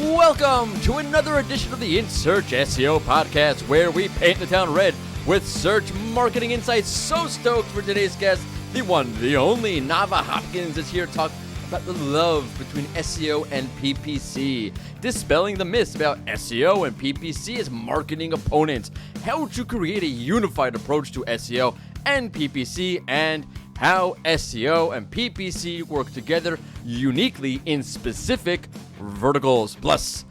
Welcome to another edition of the In Search SEO podcast, where we paint the town red with search marketing insights. So stoked for today's guest, the one, the only Navah Hopkins is here to talk about the love between SEO and PPC, dispelling the myths about SEO and PPC as marketing opponents, how to create a unified approach to SEO and PPC, and how SEO and PPC work together uniquely in specific verticals. Plus,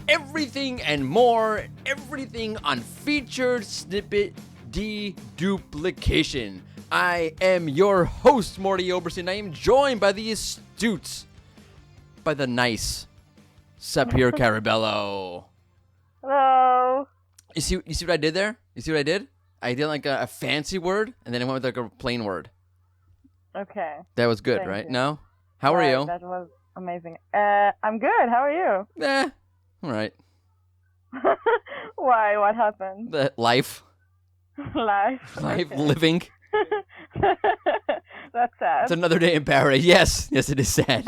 everything and more, everything on Featured Snippet de-duplication. I am your host, Mordy Oberstein. I am joined by the astute, by the nice, Sapir Carabello. Hello. You see what I did there? You see what I did? I did like a fancy word, and then I went with like a plain word. Okay. That was good, Thank right? you. No? How are you? That was amazing. I'm good. How are you? All right. Why? What happened? Life. Life. Living. That's sad. It's another day in paradise. Yes, it is sad.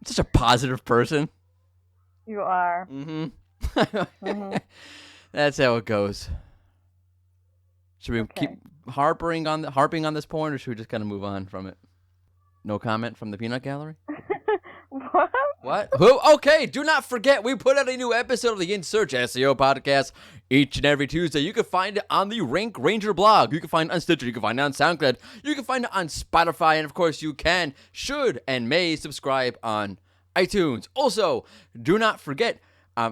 Such a positive person. You are. Mm-hmm. That's how it goes. Should we keep harping on this point, or should we just kind of move on from it? No comment from the peanut gallery? What? Who? Okay, do not forget, we put out a new episode of the In Search SEO podcast each and every Tuesday. You can find it on the Rank Ranger blog. You can find it on Stitcher. You can find it on SoundCloud. You can find it on Spotify. And, of course, you can, should, and may subscribe on iTunes. Also, do not forget,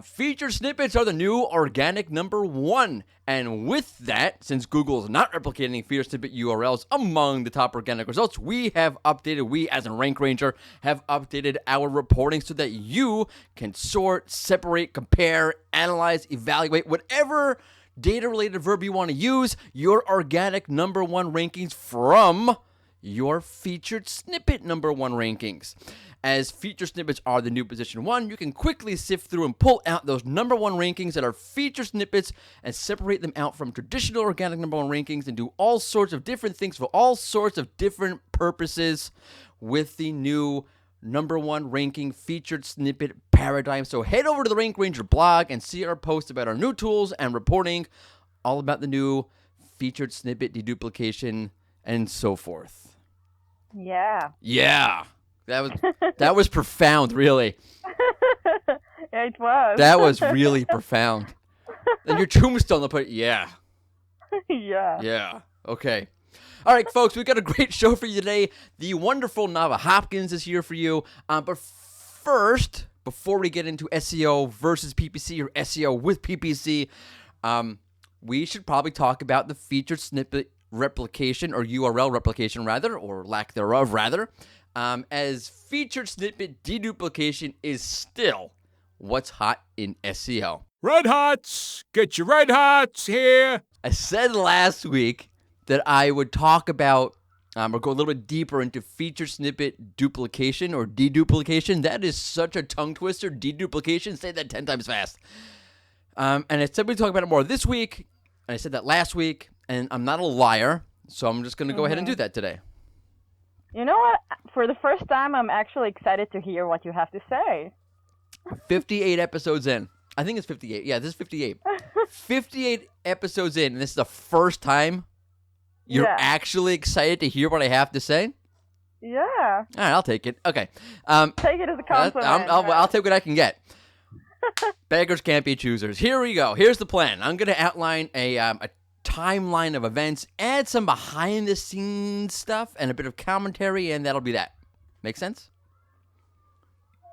featured snippets are the new organic #1. And with that, since Google is not replicating featured snippet URLs among the top organic results, we as a Rank Ranger, have updated our reporting so that you can sort, separate, compare, analyze, evaluate, whatever data-related verb you want to use, your organic #1 rankings from your featured snippet #1 rankings. As featured snippets are the new position 1, you can quickly sift through and pull out those #1 rankings that are featured snippets and separate them out from traditional organic #1 rankings and do all sorts of different things for all sorts of different purposes with the new #1 ranking featured snippet paradigm. So head over to the Rank Ranger blog and see our posts about our new tools and reporting, all about the new featured snippet deduplication and so forth. Yeah. Yeah. That was profound, really. Yeah, it was. That was really profound. And your tombstone, they'll put, yeah. Yeah. Yeah. Okay. All right, folks, we've got a great show for you today. The wonderful Navah Hopkins is here for you. But first, before we get into SEO versus PPC or SEO with PPC, we should probably talk about the featured snippet replication, or URL replication rather, or lack thereof rather. As featured snippet deduplication is still what's hot in SEO. Red Hots! Get your Red Hots here! I said last week that I would talk about or go a little bit deeper into featured snippet duplication or deduplication. That is such a tongue twister. Deduplication, say that 10 times fast. And I said we'd talk about it more this week, and I said that last week, and I'm not a liar, so I'm just going to go ahead and do that today. You know what? For the first time, I'm actually excited to hear what you have to say. 58 episodes in. I think it's 58. Yeah, this is 58. 58 episodes in, and this is the first time you're actually excited to hear what I have to say? Yeah. All right, I'll take it. Okay. Take it as a compliment. I'll take what I can get. Beggars can't be choosers. Here we go. Here's the plan. I'm going to outline a timeline of events, add some behind-the-scenes stuff, and a bit of commentary, and that'll be that. Make sense?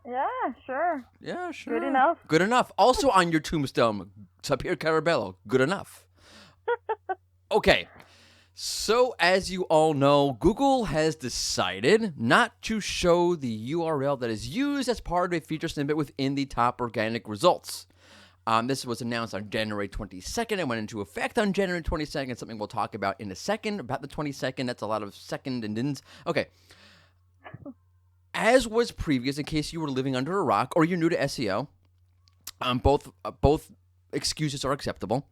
Yeah, sure. Yeah, sure. Good enough. Good enough. Also on your tombstone, Sapir Carabello. Good enough. Okay. So, as you all know, Google has decided not to show the URL that is used as part of a feature snippet within the top organic results. This was announced on January 22nd and went into effect on January 22nd, something we'll talk about in a second. About the 22nd, that's a lot of second and ins. Okay. As was previous, in case you were living under a rock or you're new to SEO, both excuses are acceptable.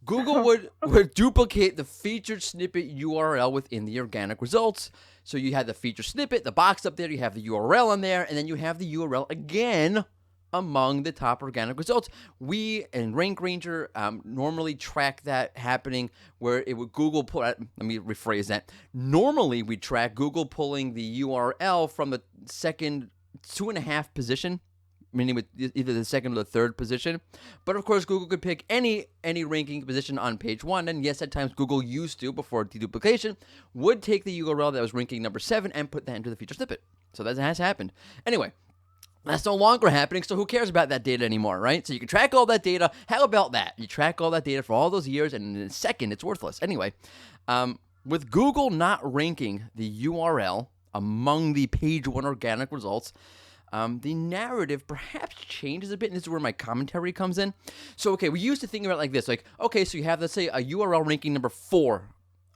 Google would duplicate the featured snippet URL within the organic results. So you have the featured snippet, the box up there, you have the URL in there, and then you have the URL again among the top organic results. We and Rank Ranger normally track that happening where it would Google pull. Let me rephrase that. Normally, we track Google pulling the URL from the second 2.5 position, meaning with either the second or the third position. But of course, Google could pick any ranking position on page 1. And yes, at times Google used to, before de-duplication, would take the URL that was ranking number 7 and put that into the feature snippet. So that has happened. Anyway, that's no longer happening, so who cares about that data anymore, right? So you can track all that data. How about that? You track all that data for all those years, and in a second, it's worthless. Anyway, with Google not ranking the URL among the page 1 organic results, the narrative perhaps changes a bit, and this is where my commentary comes in. So, okay, we used to think about it like this. Like, okay, so you have, let's say, a URL ranking number 4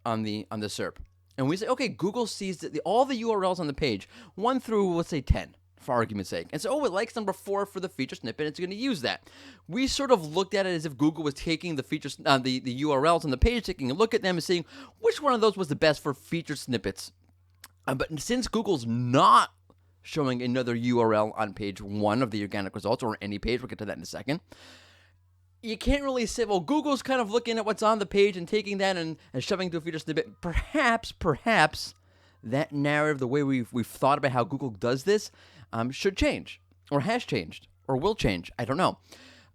on the SERP. And we say, okay, Google sees that all the URLs on the page, 1 through, let's say, 10. For argument's sake. And so, it likes number 4 for the feature snippet, and it's going to use that. We sort of looked at it as if Google was taking the features, the URLs on the page, taking a look at them and seeing which one of those was the best for feature snippets. But since Google's not showing another URL on page 1 of the organic results, or any page, we'll get to that in a second, you can't really say, well, Google's kind of looking at what's on the page and taking that and shoving to a feature snippet. Perhaps that narrative, the way we've thought about how Google does this, should change, or has changed, or will change. I don't know.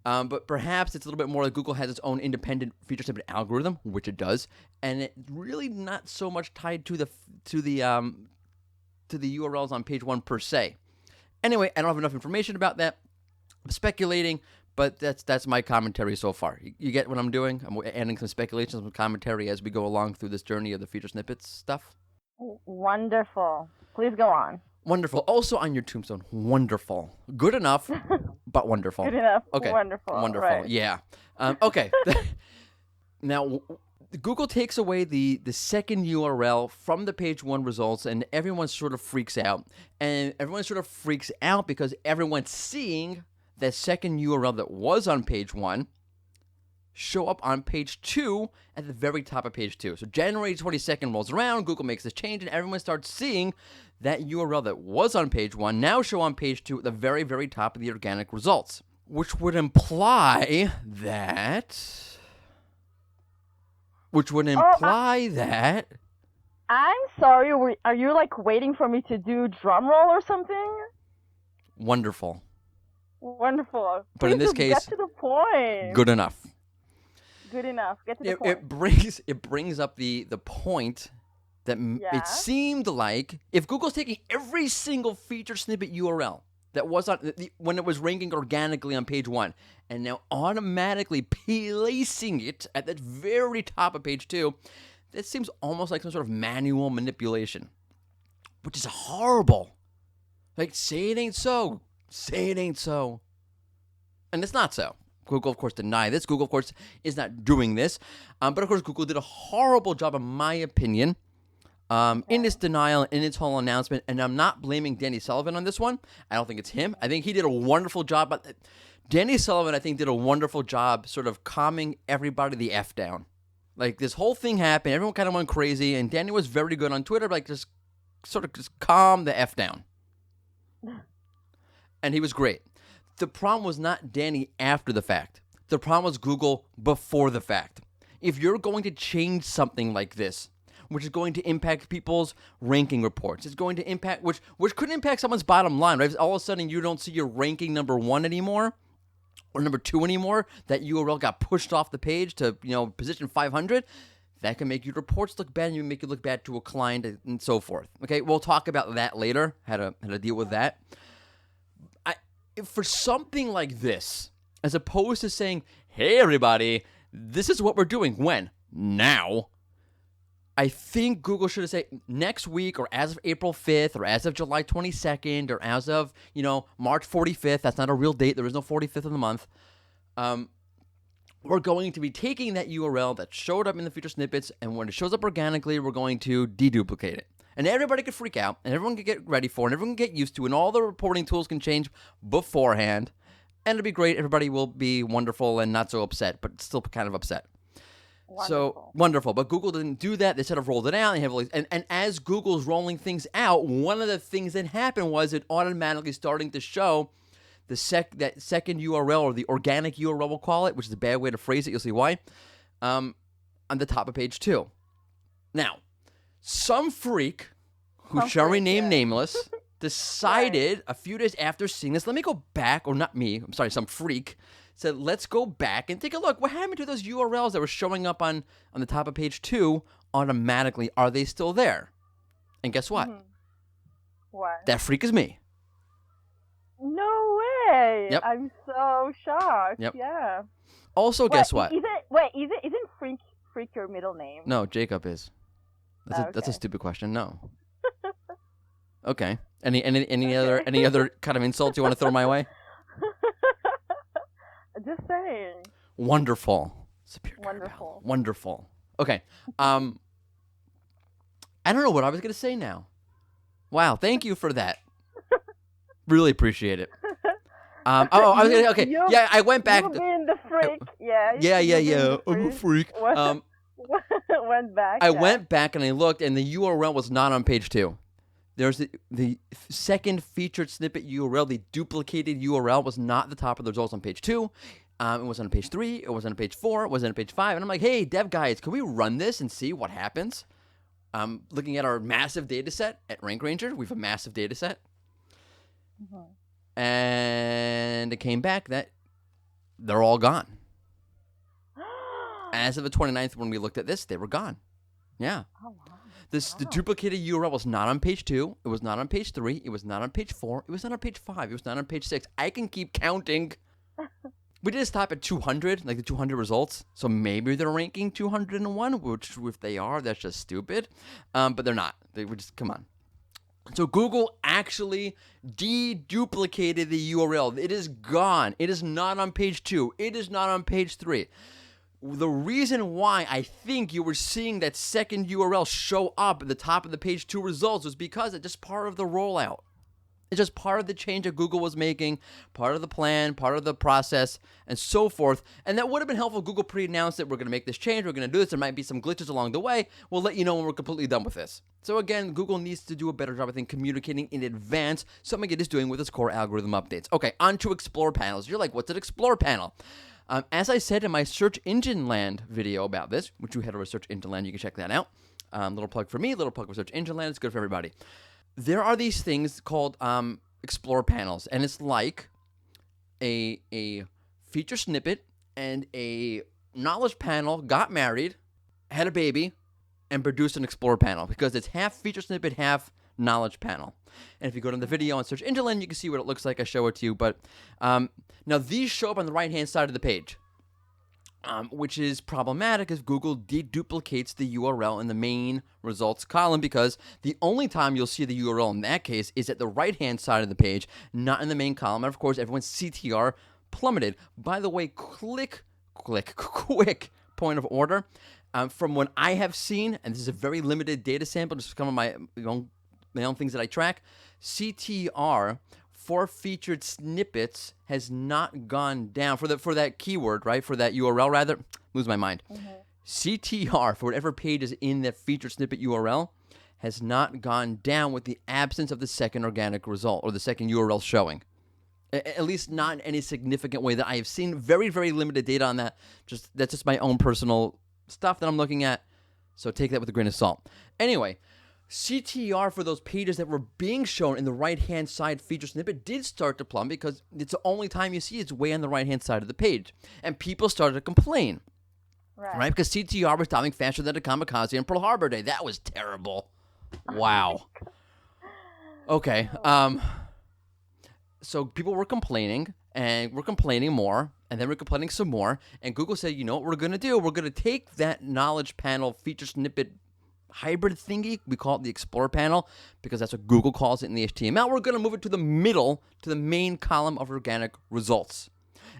But perhaps it's a little bit more like Google has its own independent feature snippet algorithm, which it does, and it's really not so much tied to the URLs on page 1 per se. Anyway, I don't have enough information about that. I'm speculating, but that's my commentary so far. You get what I'm doing? I'm adding some speculation, some commentary as we go along through this journey of the feature snippets stuff. Wonderful. Please go on. Wonderful. Also on your tombstone, wonderful. Good enough, but wonderful. Good enough. Okay. Wonderful. Right. Yeah. Okay. Now, Google takes away the second URL from the page 1 results, and everyone sort of freaks out. And everyone sort of freaks out because everyone's seeing that second URL that was on page 1 show up on page 2 at the very top of page 2. So January 22nd rolls around, Google makes this change, and everyone starts seeing that URL that was on page 1 now show on page 2 at the very, very top of the organic results, which would imply that... I'm sorry, are you like waiting for me to do drum roll or something? Wonderful. Wonderful. But in this case, get to the point. Good enough. Good enough. Get to the point. It brings up the point that it seemed like if Google's taking every single feature snippet URL that was on when it was ranking organically on page 1, and now automatically placing it at the very top of page 2, that seems almost like some sort of manual manipulation, which is horrible. Like, say it ain't so. Say it ain't so. And it's not so. Google, of course, denied this. Google, of course, is not doing this. But, of course, Google did a horrible job, in my opinion, in its denial, in its whole announcement. And I'm not blaming Danny Sullivan on this one. I don't think it's him. I think he did a wonderful job. But Danny Sullivan, I think, did a wonderful job sort of calming everybody the F down. Like, this whole thing happened. Everyone kind of went crazy. And Danny was very good on Twitter, like, just calm the F down. And he was great. The problem was not Danny after the fact. The problem was Google before the fact. If you're going to change something like this, which is going to impact people's ranking reports, it's going to impact, which could impact someone's bottom line, right? If all of a sudden you don't see your ranking number 1 anymore, or number 2 anymore, that URL got pushed off the page to, position 500, that can make your reports look bad, and make you look bad to a client, and so forth. Okay, we'll talk about that later, how to deal with that. For something like this, as opposed to saying, hey, everybody, this is what we're doing. When? Now. I think Google should have said next week, or as of April 5th, or as of July 22nd, or as of, March 45th. That's not a real date. There is no 45th of the month. We're going to be taking that URL that showed up in the feature snippets, and when it shows up organically, we're going to deduplicate it. And everybody could freak out, and everyone could get ready for it, and everyone can get used to it, and all the reporting tools can change beforehand, and it'll be great. Everybody will be wonderful and not so upset, but still kind of upset. Wonderful. Wonderful. But Google didn't do that. They sort of rolled it out. They have all these, and as Google's rolling things out, one of the things that happened was it automatically starting to show that second URL, or the organic URL we'll call it, which is a bad way to phrase it. You'll see why. On the top of page 2. Now, some freak who shall remain nameless decided a few days after seeing this, let me go back, or not me, I'm sorry, some freak said, let's go back and take a look. What happened to those URLs that were showing up on the top of page 2 automatically? Are they still there? And guess what? What? That freak is me. No way! Yep. I'm so shocked. Yep. Yeah. Also, guess what? Isn't freak your middle name? No, Jacob is. That's a stupid question. No. Okay. Any other kind of insults you want to throw my way? Just saying. Wonderful. Superior. Wonderful. Wonderful. Okay. I don't know what I was going to say now. Wow. Thank you for that. Really appreciate it. I was gonna, okay. Yeah, I went back. You being the freak. Yeah. I'm a freak. Went back. I went back and I looked, and the URL was not on page 2. There's the second featured snippet URL, the duplicated URL, was not at the top of the results on page 2. It was on page 3. It was on page 4. It was on page 5. And I'm like, hey, dev guys, can we run this and see what happens? Looking at our massive data set at Rank Ranger, we have a massive data set. And it came back that they're all gone. As of the 29th, when we looked at this, they were gone. Yeah. Oh, wow. The duplicated URL was not on page 2. It was not on page 3. It was not on page 4. It was not on page 5. It was not on page 6. I can keep counting. We did stop at 200, like the 200 results. So maybe they're ranking 201, which if they are, that's just stupid. But they're not. They were just, come on. So Google actually de-duplicated the URL. It is gone. It is not on page 2. It is not on page 3. The reason why I think you were seeing that second URL show up at the top of the page 2 results was because it's just part of the rollout. It's just part of the change that Google was making, part of the plan, part of the process, and so forth. And that would have been helpful if Google pre-announced that we're going to make this change, we're going to do this, there might be some glitches along the way. We'll let you know when we're completely done with this. So again, Google needs to do a better job, I think, communicating in advance, something it is doing with its core algorithm updates. Okay, on to Explore panels. You're like, what's an Explore panel? As I said in my Search Engine Land video about this, which you head over to Search Engine Land, you can check that out. Little plug for me, little plug for Search Engine Land. It's good for everybody. There are these things called Explore panels, and it's like a feature snippet and a knowledge panel got married, had a baby, and produced an Explore panel because it's half feature snippet, half knowledge panel. And if you go to the video on Search Engine Land, you can see what it looks like. I show it to you. But now these show up on the right-hand side of the page, which is problematic if Google deduplicates the URL in the main results column, because the only time you'll see the URL in that case is at the right-hand side of the page, not in the main column. And of course, everyone's CTR plummeted. By the way, quick point of order. From what I have seen, and this is a very limited data sample, just some of my own things that I track, CTR for featured snippets has not gone down for that keyword, right? For that URL, rather. Lose my mind. CTR for whatever page is in that featured snippet URL has not gone down with the absence of the second organic result or the second URL showing. At least not in any significant way that I have seen. Very, very limited data on that. That's just my own personal stuff that I'm looking at. So take that with a grain of salt. Anyway, CTR for those pages that were being shown in the right-hand side feature snippet did start to plummet because it's the only time you see it's way on the right-hand side of the page. And people started to complain, right? Because CTR was diving faster than a kamikaze on Pearl Harbor Day. That was terrible. Wow. Okay. So people were complaining, and we're complaining more, and then we're complaining some more, and Google said, you know what we're going to do? We're going to take that knowledge panel feature snippet hybrid thingy, we call it the Explore panel, because that's what Google calls it in the HTML. We're going to move it to the middle, to the main column of organic results,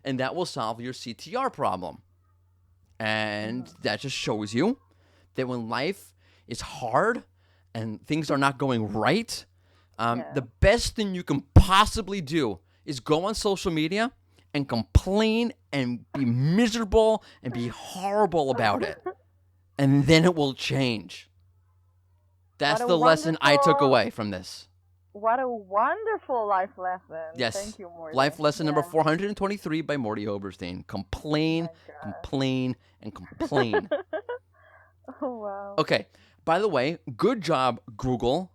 and that will solve your CTR problem. And that just shows you that when life is hard and things are not going right, the best thing you can possibly do is go on social media and complain and be miserable and be horrible about it. And then it will change. That's the lesson I took away from this. What a wonderful life lesson. Yes. Thank you, Mordy. Life lesson number 423 by Mordy Oberstein. Complain, complain, and complain. Oh, wow. Okay. By the way, good job, Google,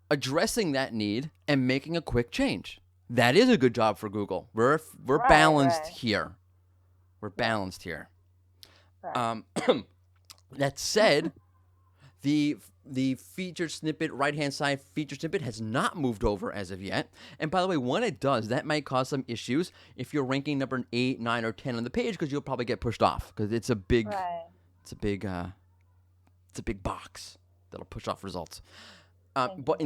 addressing that need and making a quick change. That is a good job for Google. We're balanced here. We're balanced here. Right. That said, the featured snippet, right-hand side featured snippet has not moved over as of yet. And by the way, when it does, that might cause some issues if you're ranking number 8, 9, or 10 on the page, because you'll probably get pushed off because it's a big, it's a big box that'll push off results. But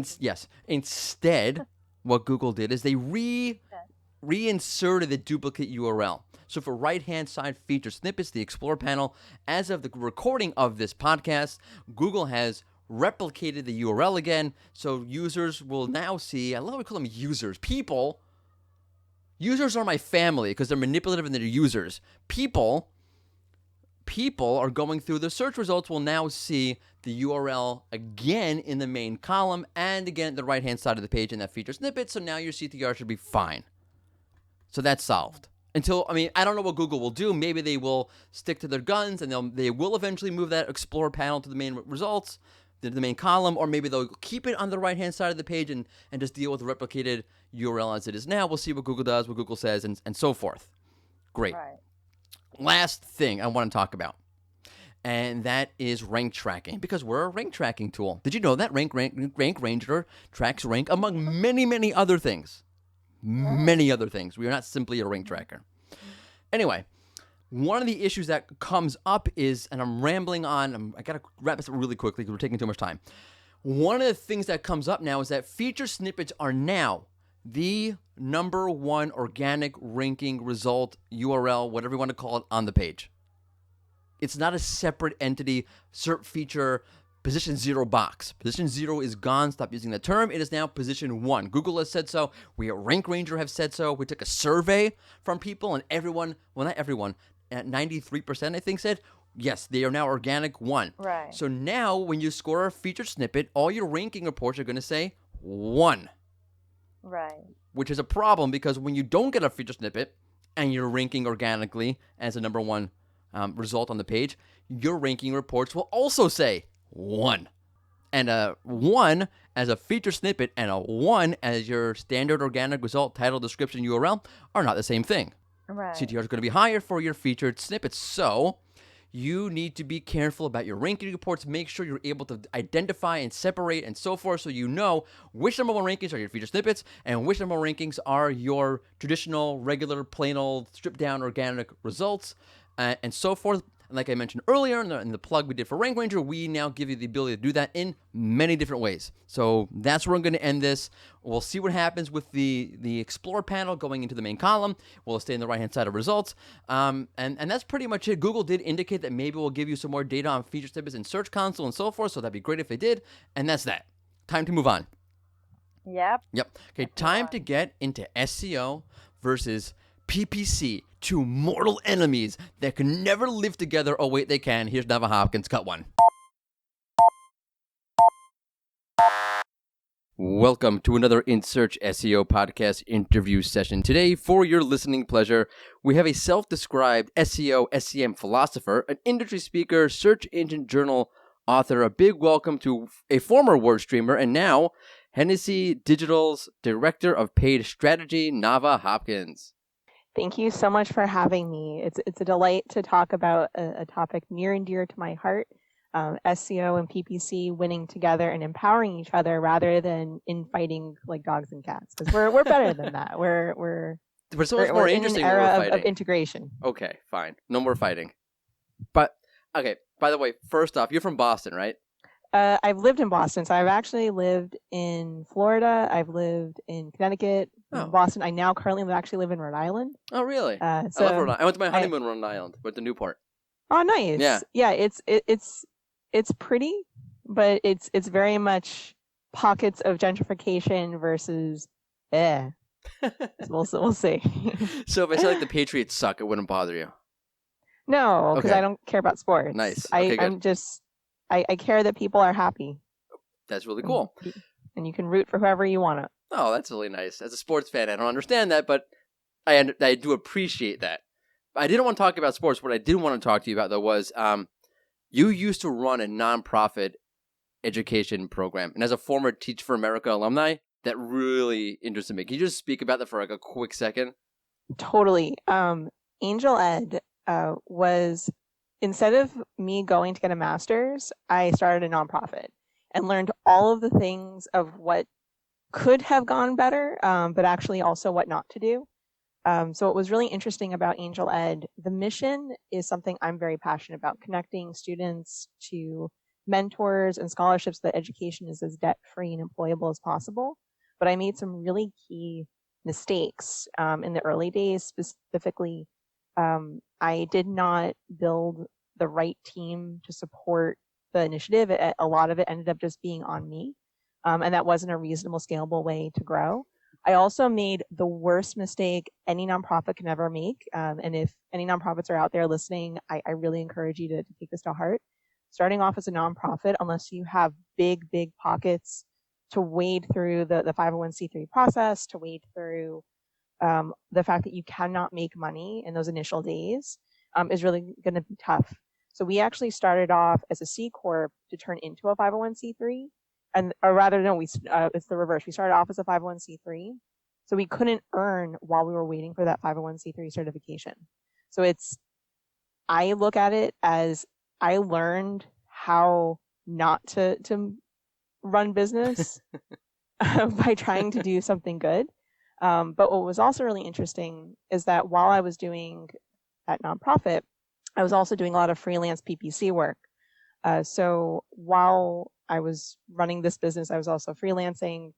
instead, what Google did is they reinserted the duplicate URL. So for right-hand side featured snippets, the Explore panel, as of the recording of this podcast, Google has replicated the URL again. So users will now see, I love how we call them users. People. Users are my family because they're manipulative and they're users. People are going through the search results will now see the URL again in the main column and again at the right-hand side of the page in that featured snippet. So now your CTR should be fine. So that's solved. I don't know what Google will do. Maybe they will stick to their guns and they will eventually move that Explore panel to the main results, the main column, or maybe they'll keep it on the right-hand side of the page and just deal with the replicated URL as it is now. We'll see what Google does, what Google says, and so forth. Great. Right. Last thing I want to talk about, and that is rank tracking, because we're a rank tracking tool. Did you know that Rank Ranger tracks rank among many, many other things? Many other things. We are not simply a rank tracker. Anyway, one of the issues that comes up is, and I'm rambling on, I got to wrap this up really quickly because we're taking too much time. One of the things that comes up now is that feature snippets are now the number one organic ranking result URL, whatever you want to call it, on the page. It's not a separate entity, SERP feature, position 0 box. Position 0 is gone. Stop using that term. It is now position 1. Google has said so. We at Rank Ranger have said so. We took a survey from people, and everyone, well, not everyone, at 93% I think said, yes, they are now organic 1. Right. So now when you score a featured snippet, all your ranking reports are going to say 1. Right. Which is a problem because when you don't get a featured snippet and you're ranking organically as a number 1 result on the page, your ranking reports will also say 1. And a 1 as a feature snippet and a 1 as your standard organic result, title, description, URL are not the same thing. Right. CTR is going to be higher for your featured snippets. So you need to be careful about your ranking reports. Make sure you're able to identify and separate and so forth so you know which number 1 rankings are your featured snippets and which number 1 rankings are your traditional, regular, plain old, stripped down organic results and so forth. And like I mentioned earlier in the plug we did for Rank Ranger, we now give you the ability to do that in many different ways. So that's where I'm going to end this. We'll see what happens with the Explore panel going into the main column. We'll stay on the right-hand side of results. And that's pretty much it. Google did indicate that maybe we'll give you some more data on feature snippets in Search Console and so forth, so that'd be great if they did. And that's that. Time to move on. Yep. Okay, time to get into SEO versus PPC. 2 mortal enemies that can never live together. Oh, wait, they can. Here's Navah Hopkins. Cut 1. Welcome to another In Search SEO podcast interview session. Today, for your listening pleasure, we have a self-described SEO, SEM philosopher, an industry speaker, search engine journal author. A big welcome to a former word streamer and now Hennessy Digital's Director of Paid Strategy, Navah Hopkins. Thank you so much for having me. It's a delight to talk about a topic near and dear to my heart, SEO and PPC winning together and empowering each other rather than infighting like dogs and cats. Because we're better than that. We're more interesting in an era of integration. Okay, fine. No more fighting. But okay. By the way, first off, you're from Boston, right? I've lived in Boston, so I've actually lived in Florida. I've lived in Connecticut, Boston. I now currently actually live in Rhode Island. Oh, really? I love Rhode Island. I went to my honeymoon in Rhode Island. Went to Newport. Oh, nice. Yeah. It's pretty, but it's very much pockets of gentrification versus We'll see. So if I said like the Patriots suck, it wouldn't bother you. No, because Okay. I don't care about sports. Nice. Okay, good. I'm just, I care that people are happy. That's really cool. And you can root for whoever you want to. Oh, that's really nice. As a sports fan, I don't understand that, but I do appreciate that. I didn't want to talk about sports. What I did want to talk to you about, though, was you used to run a nonprofit education program. And as a former Teach for America alumni, that really interested me. Can you just speak about that for like a quick second? Totally. Angel Ed was, instead of me going to get a master's, I started a nonprofit and learned all of the things of what could have gone better, but actually also what not to do. So what was really interesting about Angel Ed, the mission is something I'm very passionate about, connecting students to mentors and scholarships that education is as debt-free and employable as possible. But I made some really key mistakes in the early days. Specifically, I did not build the right team to support the initiative. A lot of it ended up just being on me, and that wasn't a reasonable, scalable way to grow. I also made the worst mistake any nonprofit can ever make. And if any nonprofits are out there listening, I really encourage you to take this to heart. Starting off as a nonprofit, unless you have big pockets to wade through the 501c3 process, to wade through the fact that you cannot make money in those initial days, is really going to be tough. So we actually started off as a C Corp to turn into a 501c3. Or rather, no, it's the reverse. We started off as a 501c3, so we couldn't earn while we were waiting for that 501c3 certification. So I look at it as I learned how not to run business by trying to do something good. But what was also really interesting is that while I was doing that nonprofit, I was also doing a lot of freelance PPC work. So while I was running this business, I was also freelancing,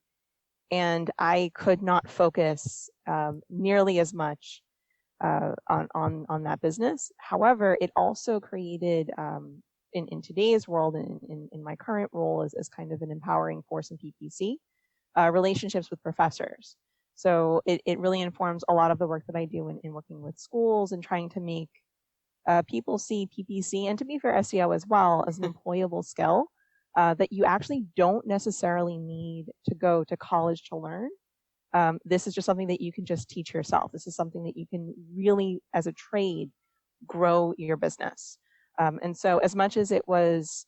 and I could not focus nearly as much on that business. However, it also created, in today's world, in my current role as kind of an empowering force in PPC, relationships with professors. So it really informs a lot of the work that I do in working with schools and trying to make people see PPC, and to be fair, SEO as well, as an employable skill that you actually don't necessarily need to go to college to learn. This is just something that you can just teach yourself. This is something that you can really, as a trade, grow your business. And so as much as it was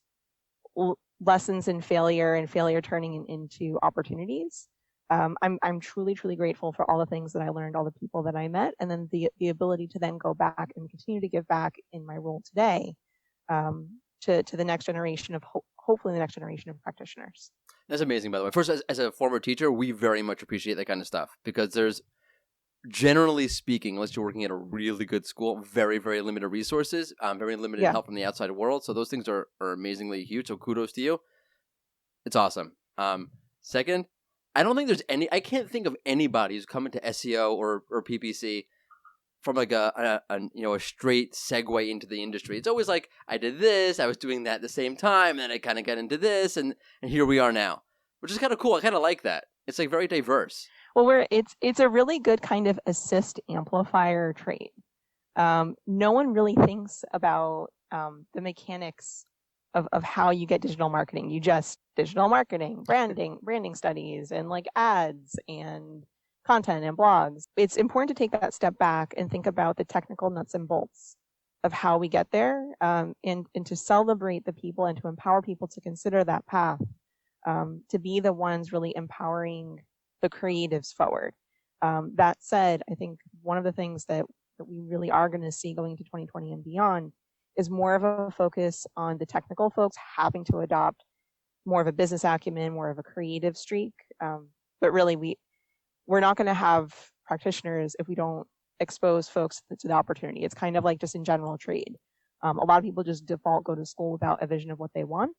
lessons in failure and failure turning into opportunities, I'm truly grateful for all the things that I learned, all the people that I met, and then the ability to then go back and continue to give back in my role today to the next generation of hopefully the next generation of practitioners. That's amazing, by the way. First, as a former teacher, we very much appreciate that kind of stuff, because there's, generally speaking, unless you're working at a really good school, very limited resources, very limited help from the outside world. So those things are amazingly huge. So kudos to you. It's awesome. Second, I don't think I can't think of anybody who's coming to SEO or PPC from like a straight segue into the industry. It's always like, I did this, I was doing that at the same time, and then I kind of got into this, and here we are now, which is kind of cool. I kind of like that. It's like very diverse. Well, it's a really good kind of assist amplifier trait. No one really thinks about the mechanics of how you get digital marketing. You just digital marketing, branding studies, and like ads and content and blogs. It's important to take that step back and think about the technical nuts and bolts of how we get there, and to celebrate the people and to empower people to consider that path, to be the ones really empowering the creatives forward. That said, I think one of the things that we really are going to see going to 2020 and beyond is more of a focus on the technical folks having to adopt more of a business acumen, more of a creative streak. But really, we're not going to have practitioners if we don't expose folks to the opportunity. It's kind of like just in general trade. A lot of people just default go to school without a vision of what they want.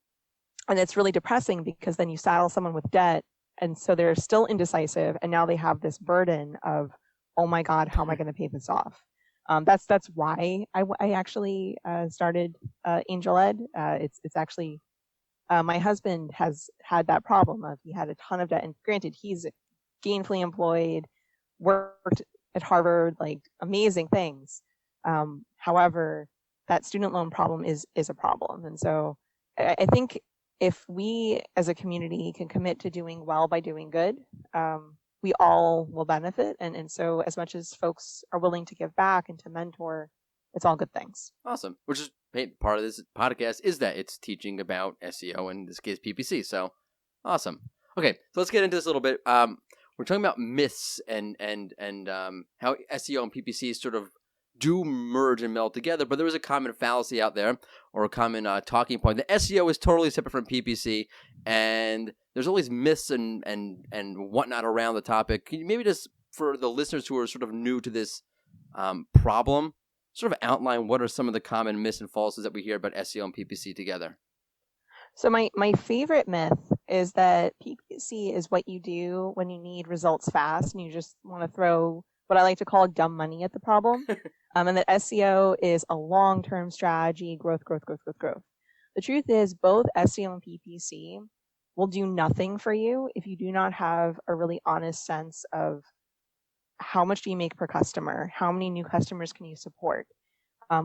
And it's really depressing, because then you saddle someone with debt, and so they're still indecisive, and now they have this burden of, oh my God, how am I going to pay this off? That's why I actually started Angel Ed. It's actually, my husband has had that problem of, he had a ton of debt, and granted, he's gainfully employed, worked at Harvard, like amazing things. However, that student loan problem is a problem. And so I think if we as a community can commit to doing well by doing good, we all will benefit. And so as much as folks are willing to give back and to mentor, it's all good things. Awesome. Which is part of this podcast is that it's teaching about SEO, in this case PPC. So awesome. Okay, so let's get into this a little bit. We're talking about myths and how SEO and PPC sort of do merge and meld together, but there is a common fallacy out there, or a common talking point, that SEO is totally separate from PPC, and there's always myths and whatnot around the topic. Can you maybe just, for the listeners who are sort of new to this problem, sort of outline what are some of the common myths and falses that we hear about SEO and PPC together? So my favorite myth is that PPC is what you do when you need results fast and you just want to throw what I like to call dumb money at the problem. And that SEO is a long-term strategy, growth. The truth is both SEO and PPC will do nothing for you if you do not have a really honest sense of how much do you make per customer, how many new customers can you support,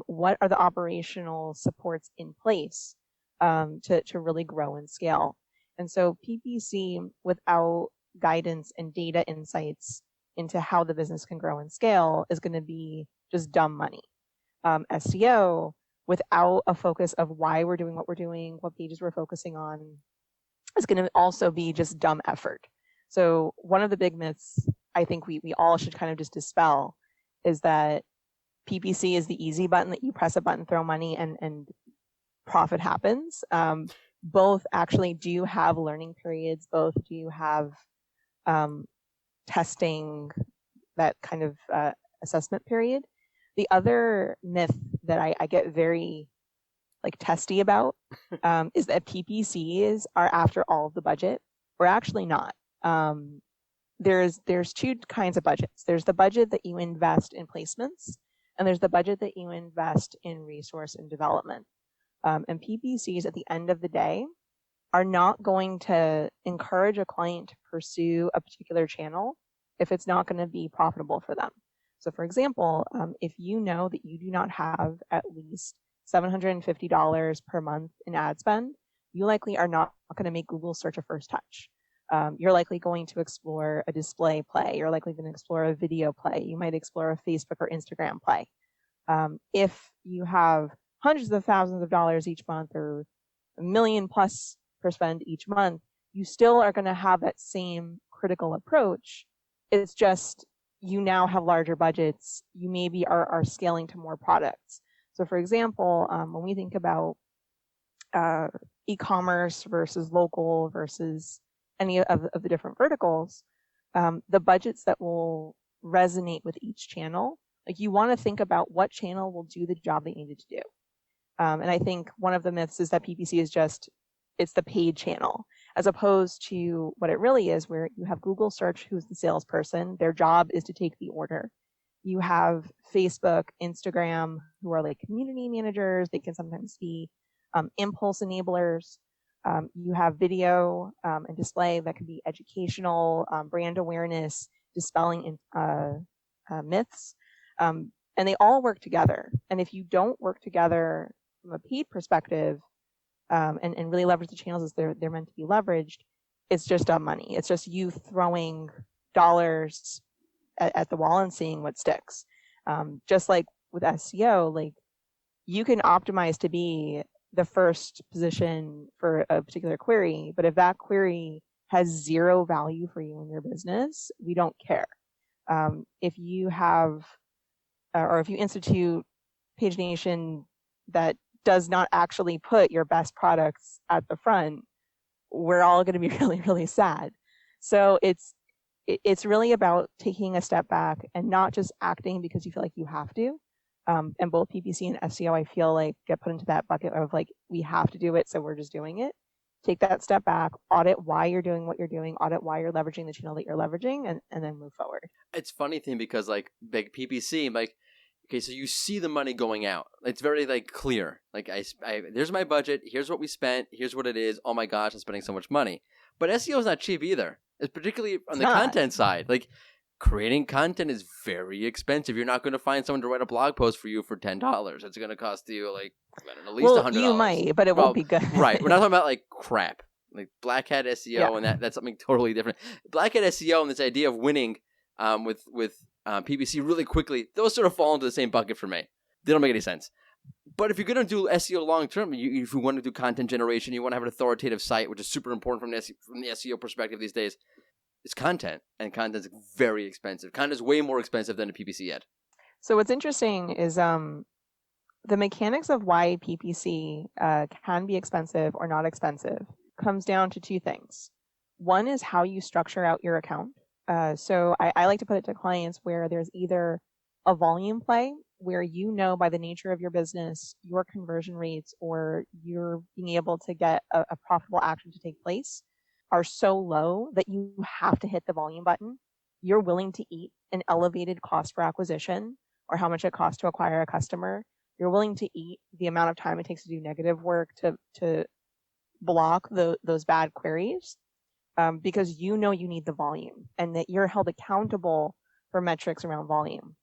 what are the operational supports in place to really grow and scale. And so PPC without guidance and data insights into how the business can grow and scale is going to be just dumb money. SEO without a focus of why we're doing what we're doing, what pages we're focusing on, is going to also be just dumb effort. So one of the big myths I think we all should kind of just dispel is that PPC is the easy button that you press a button, throw money, and profit happens. Both actually do have learning periods. Both do have testing, that kind of assessment period. The other myth that I get very testy about is that PPCs are after all of the budget. We're actually not. There's two kinds of budgets. There's the budget that you invest in placements, and there's the budget that you invest in resource and development. And PPCs at the end of the day are not going to encourage a client to pursue a particular channel if it's not going to be profitable for them. So for example, if you know that you do not have at least $750 per month in ad spend, you likely are not going to make Google search a first touch. You're likely going to explore a display play. You're likely going to explore a video play. You might explore a Facebook or Instagram play. If you have hundreds of thousands of dollars each month or $1 million+ per spend each month, you still are going to have that same critical approach. It's just you now have larger budgets. You maybe are scaling to more products. So for example, when we think about e-commerce versus local versus any of the different verticals, the budgets that will resonate with each channel, you want to think about what channel will do the job they needed to do. And I think one of the myths is that PPC is it's the paid channel, as opposed to what it really is, where you have Google search, who's the salesperson. Their job is to take the order. You have Facebook, Instagram, who are community managers. They can sometimes be impulse enablers. You have video and display that can be educational, brand awareness, dispelling myths. And they all work together. And if you don't work together from a paid perspective and really leverage the channels as they're meant to be leveraged, it's just dumb money. It's just you throwing dollars at the wall and seeing what sticks. Just like with SEO, you can optimize to be the first position for a particular query, but if that query has zero value for you in your business, we don't care. If you have, or if you institute pagination that does not actually put your best products at the front, we're all going to be really, really sad. So it's really about taking a step back and not just acting because you feel like you have to. And both PPC and SEO, I feel get put into that bucket of we have to do it, so we're just doing it. Take that step back, audit why you're doing what you're doing, audit why you're leveraging the channel that you're leveraging, and then move forward. It's funny thing because big PPC, okay, so you see the money going out. It's very clear. There's my budget. Here's what we spent. Here's what it is. Oh my gosh, I'm spending so much money. But SEO is not cheap either. It's particularly on the content side. creating content is very expensive. You're not going to find someone to write a blog post for you for $10. It's going to cost you like, I don't know, at least $100. You might, but it won't be good. Right. We're not talking about like crap, like black hat SEO, Yeah. and that's something totally different. Black hat SEO and this idea of winning with PPC really quickly, those sort of fall into the same bucket for me. They don't make any sense. But if you're going to do SEO long term, if you want to do content generation, you want to have an authoritative site, which is super important from the SEO perspective these days. It's content, and content's very expensive. Content's way more expensive than a PPC ad. So what's interesting is the mechanics of why PPC can be expensive or not expensive comes down to two things. One is how you structure out your account. So I like to put it to clients where there's either a volume play where you know by the nature of your business, your conversion rates or you're being able to get a profitable action to take place are so low that you have to hit the volume button. You're willing to eat an elevated cost per acquisition or how much it costs to acquire a customer. You're willing to eat the amount of time it takes to do negative work to block those bad queries because you know you need the volume and that you're held accountable for metrics around volume.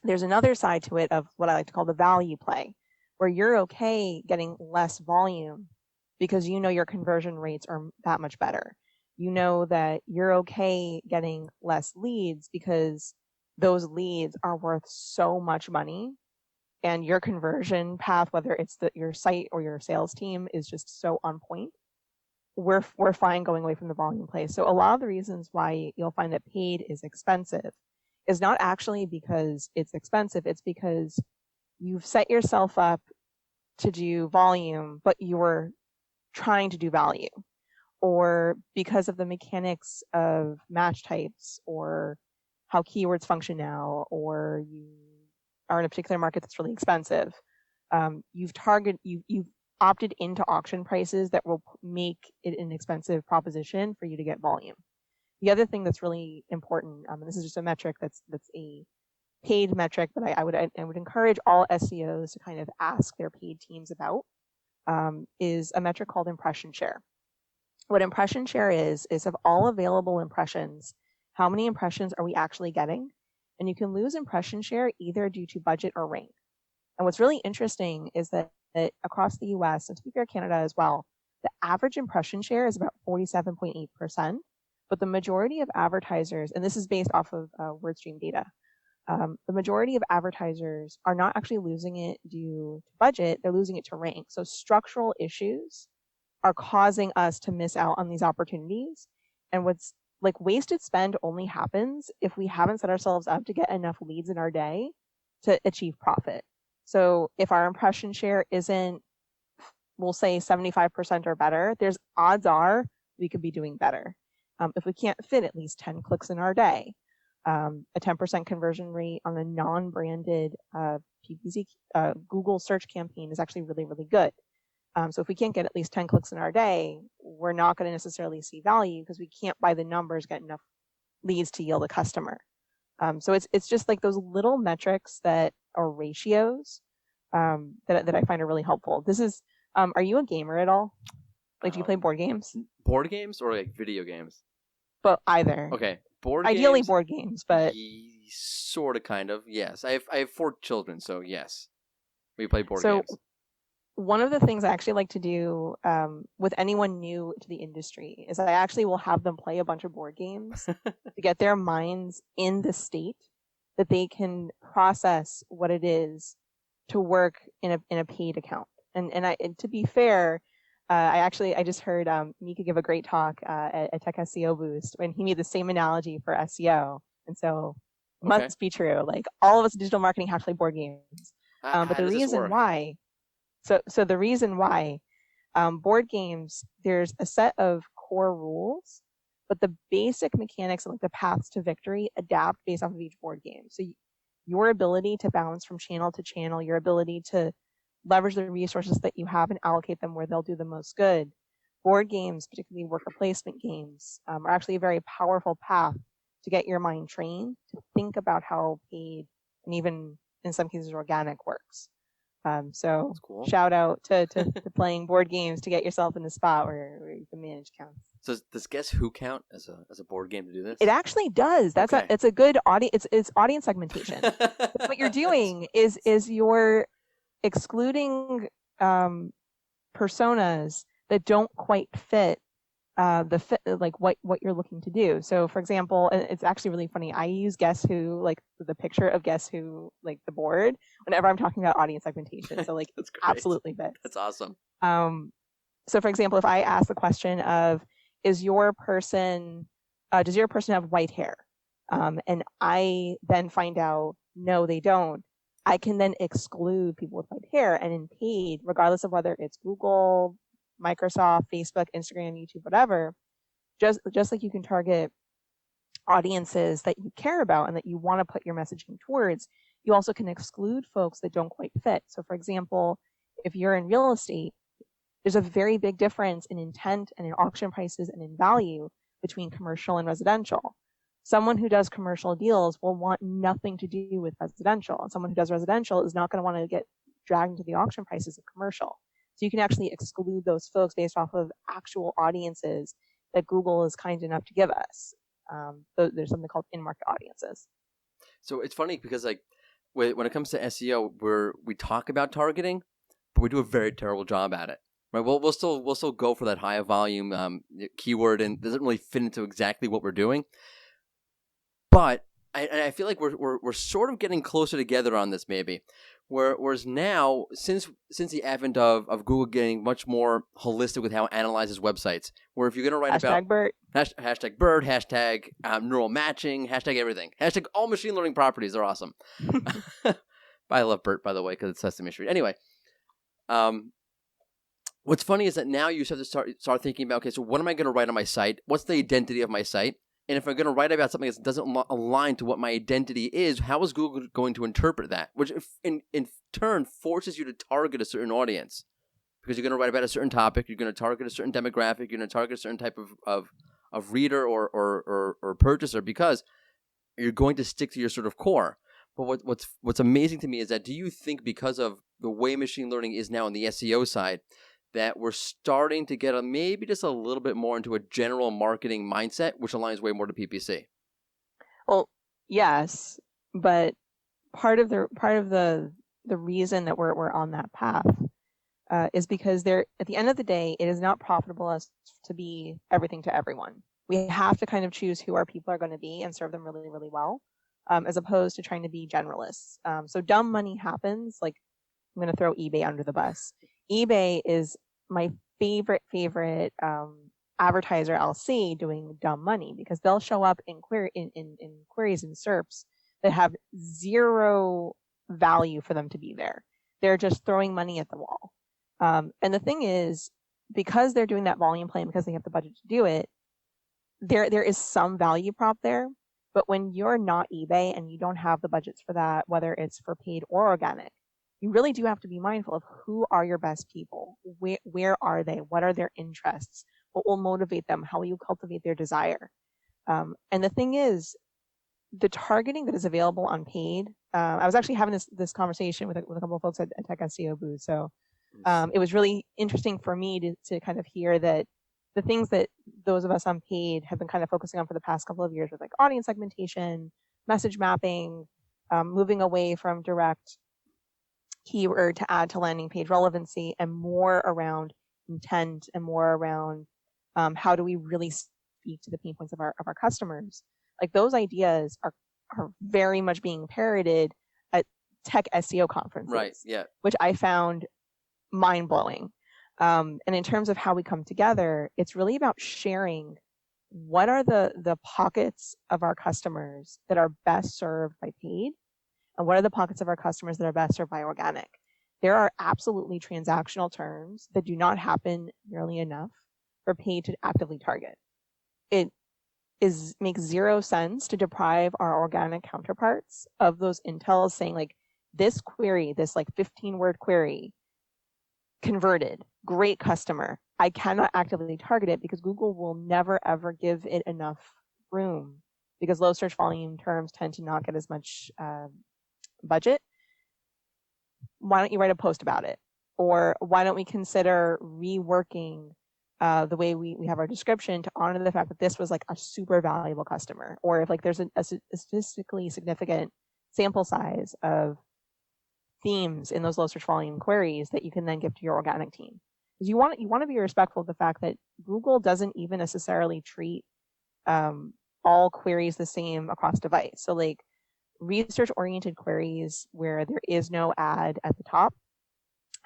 There's another side to it of what I like to call the value play, where you're okay getting less volume because you know your conversion rates are that much better. You know that you're okay getting less leads because those leads are worth so much money and your conversion path, whether it's your site or your sales team, is just so on point. We're fine going away from the volume play. So a lot of the reasons why you'll find that paid is expensive is not actually because it's expensive. It's because you've set yourself up to do volume, but you're trying to do value, or because of the mechanics of match types or how keywords function now, or you are in a particular market that's really expensive. You've opted into auction prices that will make it an expensive proposition for you to get volume. The other thing that's really important, and this is just a metric that's a paid metric, but I would encourage all SEOs to kind of ask their paid teams about, is a metric called impression share. What impression share is of all available impressions, how many impressions are we actually getting? And you can lose impression share either due to budget or rank. And what's really interesting is that across the US, and to be fair, Canada as well, the average impression share is about 47.8%. But the majority of advertisers, and this is based off of WordStream data, the majority of advertisers are not actually losing it due to budget, they're losing it to rank. So structural issues are causing us to miss out on these opportunities. And what's like wasted spend only happens if we haven't set ourselves up to get enough leads in our day to achieve profit. So if our impression share isn't, we'll say 75% or better, there's odds are we could be doing better. If we can't fit at least 10 clicks in our day, a 10% conversion rate on a non-branded PPC Google search campaign is actually really, really good. So if we can't get at least 10 clicks in our day, we're not going to necessarily see value because we can't by the numbers get enough leads to yield a customer. So it's just like those little metrics that are ratios that I find are really helpful. This is, are you a gamer at all? Like, do you play board games? Board games or like video games? But either. Okay, Ideally board games, but sort of, kind of, yes. I have 4 children, so yes, we play board games. One of the things I actually like to do with anyone new to the industry is I actually will have them play a bunch of board games to get their minds in the state that they can process what it is to work in a paid account. And to be fair, I just heard Mika give a great talk at Tech SEO Boost when he made the same analogy for SEO, and so must be true. Like all of us in digital marketing have to play board games, but the reason why, so the reason why board games, there's a set of core rules, but the basic mechanics and like the paths to victory adapt based off of each board game. So your ability to bounce from channel to channel, your ability to leverage the resources that you have and allocate them where they'll do the most good. Board games, particularly worker placement games, are actually a very powerful path to get your mind trained to think about how paid and even in some cases organic works. So cool. Shout out to playing board games to get yourself in a spot where you can manage accounts. So does Guess Who count as a board game to do this? It actually does. It's a good audience. It's audience segmentation. What you're doing is you're excluding personas that don't quite fit like what you're looking to do. So for example, it's actually really funny. I use Guess Who, like the picture of Guess Who, like the board, whenever I'm talking about audience segmentation. So like That's great. absolutely fits. That's awesome. So for example, if I ask the question of, does your person have white hair? And I then find out, no, they don't. I can then exclude people with white hair, and in paid, regardless of whether it's Google, Microsoft, Facebook, Instagram, YouTube, whatever, just like you can target audiences that you care about and that you want to put your messaging towards, you also can exclude folks that don't quite fit. So for example, if you're in real estate, there's a very big difference in intent and in auction prices and in value between commercial and residential. Someone who does commercial deals will want nothing to do with residential, and someone who does residential is not going to want to get dragged into the auction prices of commercial. So you can actually exclude those folks based off of actual audiences that Google is kind enough to give us. There's something called in-market audiences. So it's funny because like when it comes to SEO, we talk about targeting, but we do a very terrible job at it. Right? We'll still go for that higher volume keyword, and it doesn't really fit into exactly what we're doing. But I feel like we're sort of getting closer together on this maybe. Whereas now, since the advent of Google getting much more holistic with how it analyzes websites, where if you're going to write about BERT, hashtag BERT, hashtag neural matching, hashtag everything, hashtag all machine learning properties are awesome. I love BERT, by the way, because it's Sesame Street. Anyway, what's funny is that now you have to start thinking about, okay, so what am I going to write on my site? What's the identity of my site? And if I'm going to write about something that doesn't align to what my identity is, how is Google going to interpret that? Which in turn forces you to target a certain audience. Because you're going to write about a certain topic, you're going to target a certain demographic, you're going to target a certain type of reader or purchaser, because you're going to stick to your sort of core. But what's amazing to me is that, do you think because of the way machine learning is now on the SEO side, that we're starting to get maybe just a little bit more into a general marketing mindset, which aligns way more to PPC? Well, yes, but part of the reason that we're on that path is because at the end of the day, it is not profitable us to be everything to everyone. We have to kind of choose who our people are going to be and serve them really, really well, as opposed to trying to be generalists. So dumb money happens. Like, I'm going to throw eBay under the bus. eBay is my favorite advertiser I'll see doing dumb money, because they'll show up in queries and SERPs that have zero value for them to be there. They're just throwing money at the wall. And the thing is, because they're doing that volume play, because they have the budget to do it, there is some value prop there. But when you're not eBay and you don't have the budgets for that, whether it's for paid or organic, you really do have to be mindful of who are your best people. Where are they? What are their interests? What will motivate them? How will you cultivate their desire? And the thing is, the targeting that is available on paid, I was actually having this conversation with a couple of folks at Tech SEO booth. So it was really interesting for me to kind of hear that the things that those of us on paid have been kind of focusing on for the past couple of years, with like audience segmentation, message mapping, moving away from direct keyword to add to landing page relevancy, and more around intent and more around how do we really speak to the pain points of our customers. Like, those ideas are very much being parroted at tech SEO conferences, right? Yeah, which I found mind blowing. And in terms of how we come together, it's really about sharing what are the pockets of our customers that are best served by paid, and what are the pockets of our customers that are best served by organic. There are absolutely transactional terms that do not happen nearly enough for paid to actively target. It makes zero sense to deprive our organic counterparts of those intels, saying like, this query, this like 15-word query converted, great customer. I cannot actively target it because Google will never ever give it enough room, because low search volume terms tend to not get as much budget. Why don't you write a post about it? Or why don't we consider reworking the way we have our description to honor the fact that this was like a super valuable customer, or if like there's a statistically significant sample size of themes in those low search volume queries that you can then give to your organic team. Because you want to be respectful of the fact that Google doesn't even necessarily treat all queries the same across device. So like research oriented queries where there is no ad at the top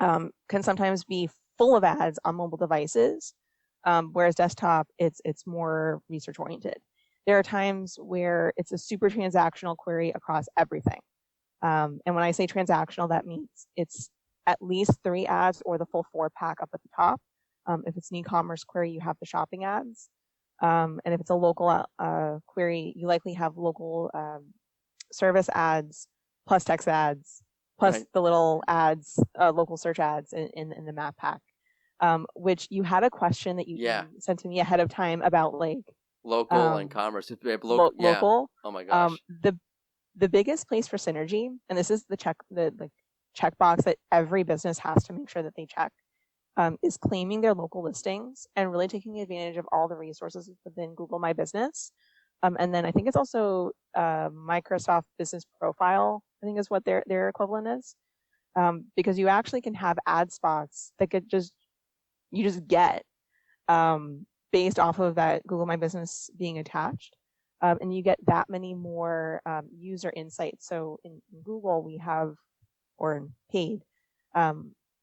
can sometimes be full of ads on mobile devices, whereas desktop it's more research oriented. There are times where it's a super transactional query across everything. And when I say transactional, that means it's at least 3 ads or the full 4-pack up at the top. If it's an e-commerce query, you have the shopping ads. And if it's a local query, you likely have local service ads plus text ads plus the little ads, local search ads in the map pack. Which you had a question that you sent to me ahead of time about like local and commerce. Local. Oh my gosh. The biggest place for synergy, and this is the checkbox that every business has to make sure that they check, is claiming their local listings and really taking advantage of all the resources within Google My Business. And then I think it's also Microsoft Business Profile, I think is what their equivalent is. Because you actually can have ad spots that you just get based off of that Google My Business being attached. And you get that many more user insights. So in Google, we have, or in paid,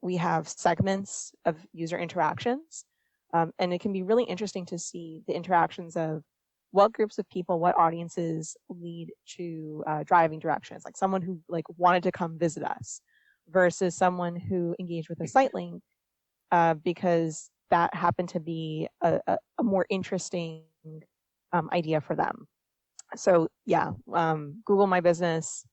we have segments of user interactions. And it can be really interesting to see the interactions of what groups of people, what audiences lead to driving directions. Like someone who like wanted to come visit us versus someone who engaged with a site link because that happened to be a more interesting idea for them. So yeah, Google My Business,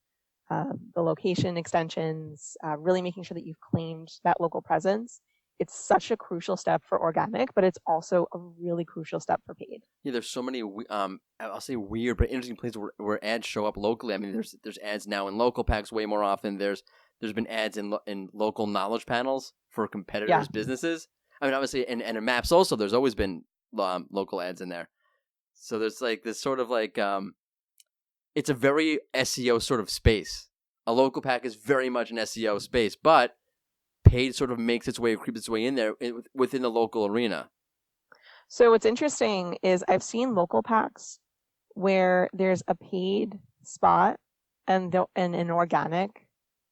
the location extensions, really making sure that you've claimed that local presence. It's such a crucial step for organic, but it's also a really crucial step for paid. Yeah, there's so many, I'll say weird, but interesting places where ads show up locally. I mean, there's ads now in local packs way more often. There's been ads in local knowledge panels for competitors' businesses. I mean, obviously, and in maps also, there's always been local ads in there. So there's like this sort of like, it's a very SEO sort of space. A local pack is very much an SEO space, but paid sort of makes its way, creeps its way in there within the local arena. So what's interesting is I've seen local packs where there's a paid spot and an organic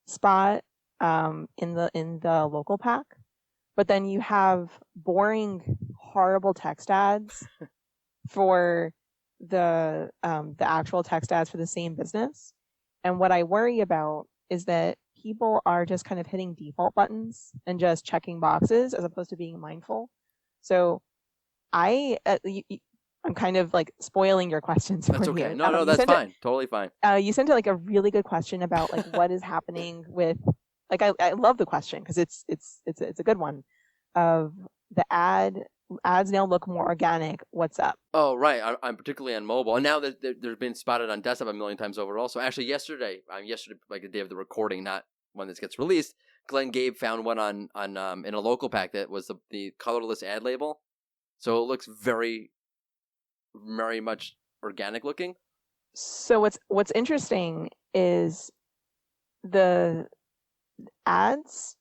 spot in the local pack, but then you have boring, horrible text ads for the actual text ads for the same business. And what I worry about is that people are just kind of hitting default buttons and just checking boxes as opposed to being mindful. So I'm kind of like spoiling your questions. That's okay. You. No, that's fine. Totally fine. You sent like a really good question about like what is happening with, like I love the question because it's a good one. Of the ads now look more organic. What's up? Oh, right. I'm particularly on mobile, and now that they've been spotted on desktop a million times over. Also, actually, yesterday, like the day of the recording, not when this gets released, Glenn Gabe found one on in a local pack that was the colorless ad label, so it looks very, very much organic looking. So what's interesting is the ads.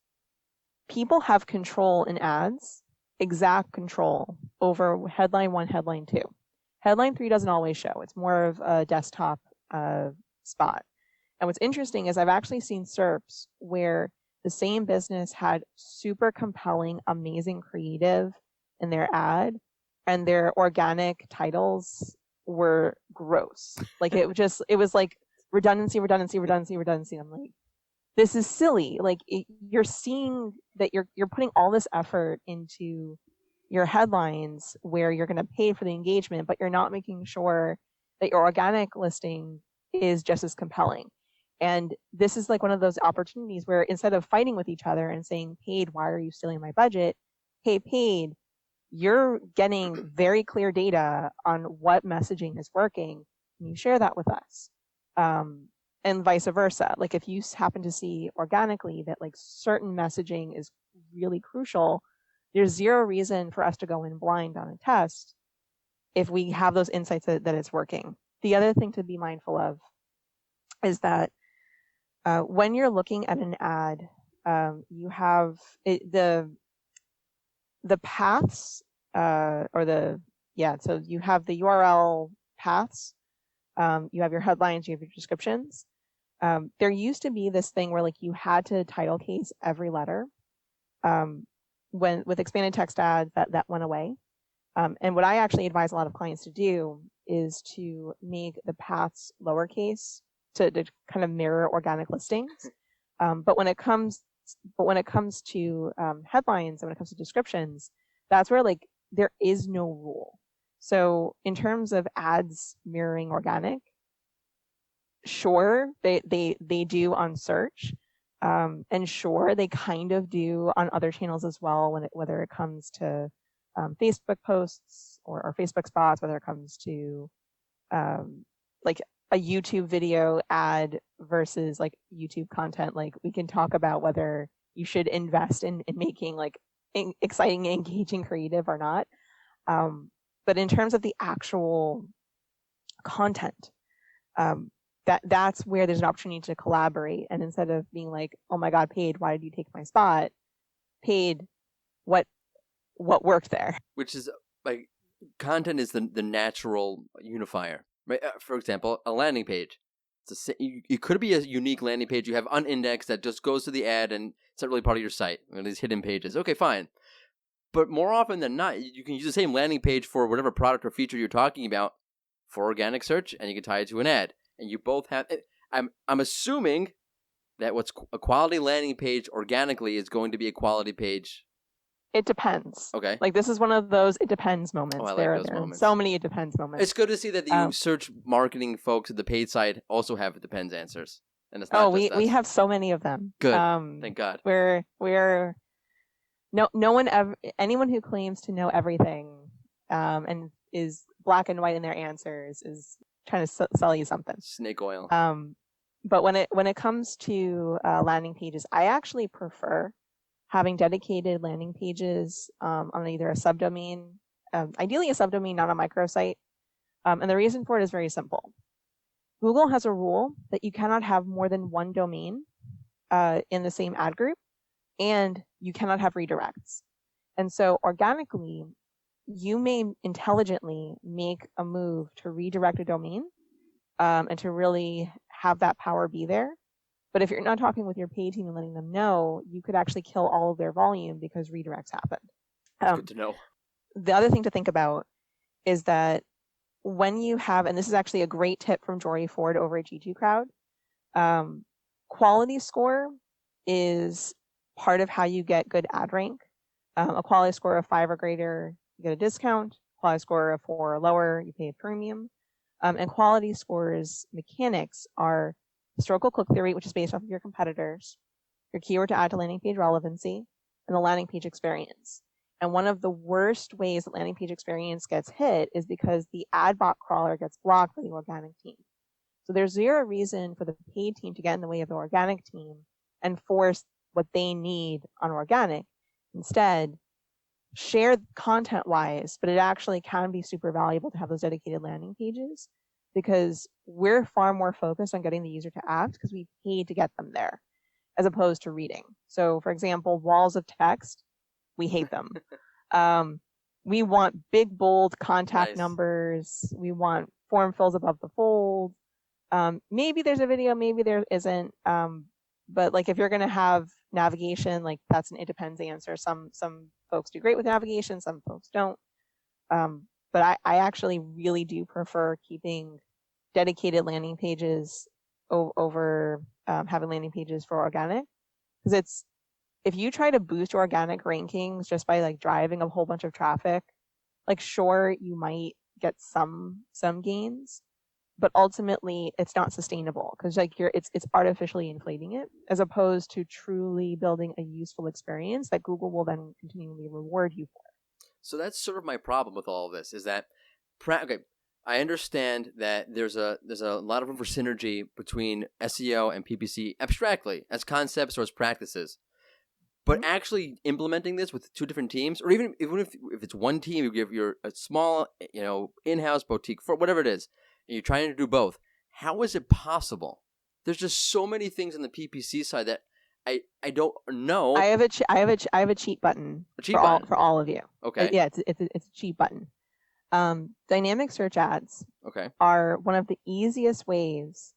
People have control in ads, exact control over headline 1, headline 2. Headline 3 doesn't always show. It's more of a desktop spot. And what's interesting is I've actually seen SERPs where the same business had super compelling, amazing creative in their ad, and their organic titles were gross. Like it was like redundancy. I'm like, this is silly. Like you're seeing that you're putting all this effort into your headlines where you're going to pay for the engagement, but you're not making sure that your organic listing is just as compelling. And this is like one of those opportunities where instead of fighting with each other and saying, paid, why are you stealing my budget? Hey, paid, you're getting very clear data on what messaging is working, and you share that with us. And vice versa. Like if you happen to see organically that like certain messaging is really crucial, there's zero reason for us to go in blind on a test if we have those insights that it's working. The other thing to be mindful of is that when you're looking at an ad, you have the paths so you have the URL paths, you have your headlines, you have your descriptions. There used to be this thing where like you had to title case every letter. With expanded text ads, that went away. And what I actually advise a lot of clients to do is to make the paths lowercase to kind of mirror organic listings. But when it comes to headlines and when it comes to descriptions, that's where like there is no rule. So in terms of ads mirroring organic, sure, they do on search, and sure, they kind of do on other channels as well, whether it comes to Facebook posts or Facebook spots, whether it comes to like a YouTube video ad versus like YouTube content. Like we can talk about whether you should invest in making like exciting, engaging, creative or not. But in terms of the actual content, that's where there's an opportunity to collaborate. And instead of being like, oh my God, Paid, why did you take my spot? Paid, what worked there? Which is like content is the natural unifier, right? For example, a landing page. It could be a unique landing page you have unindexed that just goes to the ad and it's not really part of your site. These hidden pages. Okay, fine. But more often than not, you can use the same landing page for whatever product or feature you're talking about for organic search, and you can tie it to an ad. And you both have. I'm assuming that what's a quality landing page organically is going to be a quality page. It depends. Okay. Like this is one of those it depends moments. Oh, I like there those are moments. So many it depends moments. It's good to see that the search marketing folks at the paid side also have it depends answers. And it's not we have so many of them. Good. Thank God. We're no one ever, anyone who claims to know everything and is black and white in their answers is trying to sell you something. Snake oil. But when it comes to landing pages, I actually prefer having dedicated landing pages on either a subdomain, ideally a subdomain, not a microsite. And the reason for it is very simple. Google has a rule that you cannot have more than one domain in the same ad group, and you cannot have redirects. And so organically, you may intelligently make a move to redirect a domain and to really have that power be there. But if you're not talking with your paid team and letting them know, you could actually kill all of their volume because redirects happened. That's good to know. The other thing to think about is that when you have, and this is actually a great tip from Jory Ford over at G2 Crowd, quality score is part of how you get good ad rank. A quality score of 5 or greater, you get a discount. Quality score of 4 or lower, you pay a premium. And quality scores mechanics are historical click-through rate, which is based off of your competitors, your keyword to add to landing page relevancy, and the landing page experience. And one of the worst ways that landing page experience gets hit is because the ad bot crawler gets blocked by the organic team. So there's zero reason for the paid team to get in the way of the organic team and force what they need on organic. Instead, share content-wise, but it actually can be super valuable to have those dedicated landing pages because we're far more focused on getting the user to act because we paid to get them there as opposed to reading. So for example, walls of text, we hate them. We want big, bold contact numbers. We want form fills above the fold. Maybe there's a video, maybe there isn't. But like if you're going to have navigation, like that's an it depends answer. Some folks do great with navigation, some folks don't. But I actually really do prefer keeping dedicated landing pages over having landing pages for organic, because if you try to boost organic rankings just by like driving a whole bunch of traffic, like sure you might get some gains, but ultimately it's not sustainable because like it's artificially inflating it as opposed to truly building a useful experience that Google will then continually reward you for. So that's sort of my problem with all of this is that, okay, I understand that there's a lot of room for synergy between SEO and PPC abstractly as concepts or as practices. But actually implementing this with 2 different teams, or even if it's one team, you give your a small, in-house boutique for whatever it is, and you're trying to do both. How is it possible? There's just so many things on the PPC side that I don't know. I have a cheat button for all of you. Okay. Yeah, it's a cheat button. Dynamic search ads are one of the easiest ways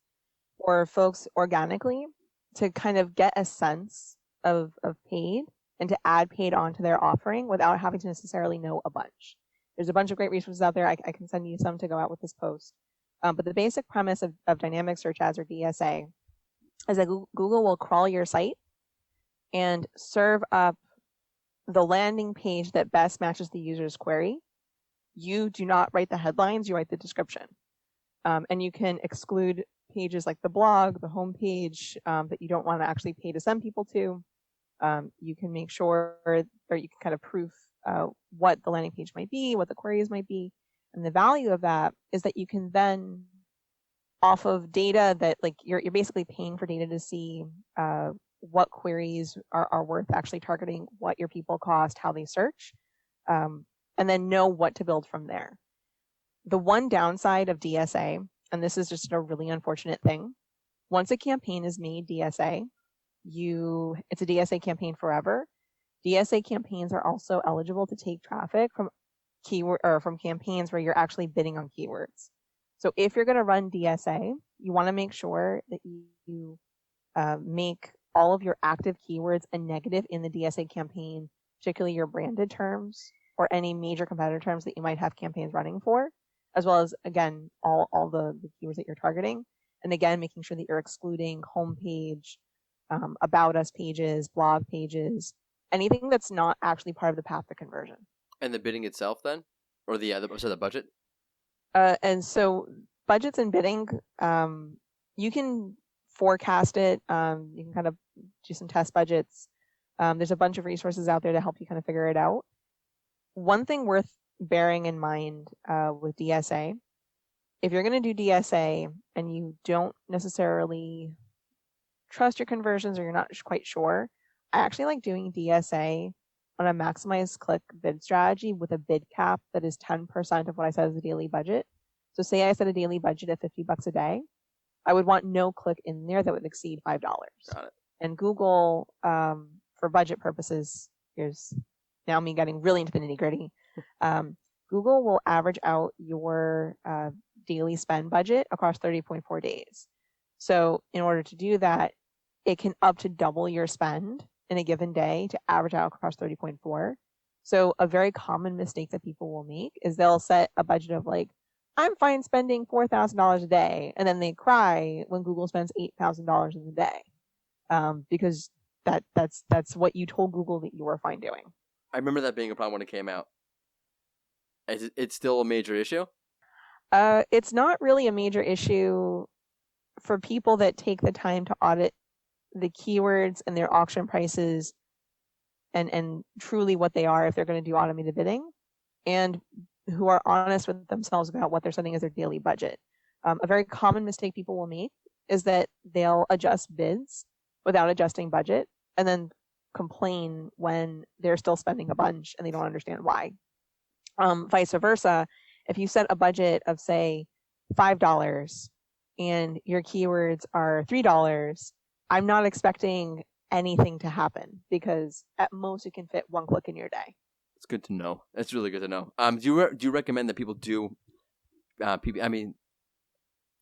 for folks organically to kind of get a sense of paid and to add paid onto their offering without having to necessarily know a bunch. There's a bunch of great resources out there. I can send you some to go out with this post. But the basic premise of dynamic search ads, or DSA, is that Google will crawl your site and serve up the landing page that best matches the user's query. You do not write the headlines, you write the description. And you can exclude pages like the blog, the homepage that you don't want to actually pay to send people to. You can make sure, or you can kind of proof what the landing page might be, what the queries might be. And the value of that is that you can then, off of data that you're basically paying for data to see what queries are worth actually targeting, what your people cost, how they search, and then know what to build from there. The one downside of DSA, and this is just a really unfortunate thing, once a campaign is made DSA, it's a DSA campaign forever. DSA campaigns are also eligible to take traffic from from campaigns where you're actually bidding on keywords. So if you're going to run DSA, you want to make sure that you make all of your active keywords a negative in the DSA campaign, particularly your branded terms or any major competitor terms that you might have campaigns running for, as well as, again, all the keywords that you're targeting. And again, making sure that you're excluding homepage, about us pages, blog pages, anything that's not actually part of the path to conversion. And the bidding itself then? Or the budget? And so budgets and bidding, you can forecast it. You can kind of do some test budgets. There's a bunch of resources out there to help you kind of figure it out. One thing worth bearing in mind with DSA, if you're going to do DSA and you don't necessarily trust your conversions or you're not quite sure, I actually like doing DSA on a maximized click bid strategy with a bid cap that is 10% of what I said is a daily budget. So say I set a daily budget of $50 a day, I would want no click in there that would exceed $5. Got it. And Google, for budget purposes, here's now me getting really into the nitty gritty. Google will average out your daily spend budget across 30.4 days. So in order to do that, it can up to double your spend in a given day to average out across 30.4. So a very common mistake that people will make is they'll set a budget of I'm fine spending $4,000 a day, and then they cry when Google spends $8,000 in the day, because that's what you told Google that you were fine doing. I remember that being a problem when it came out. It's still a major issue? It's not really a major issue for people that take the time to audit the keywords and their auction prices and truly what they are if they're going to do automated bidding, and who are honest with themselves about what they're setting as their daily budget. A very common mistake people will make is that they'll adjust bids without adjusting budget and then complain when they're still spending a bunch and they don't understand why. Vice versa, if you set a budget of, say, $5 and your keywords are $3, I'm not expecting anything to happen because at most you can fit one click in your day. It's good to know. It's really good to know. Do you recommend that people do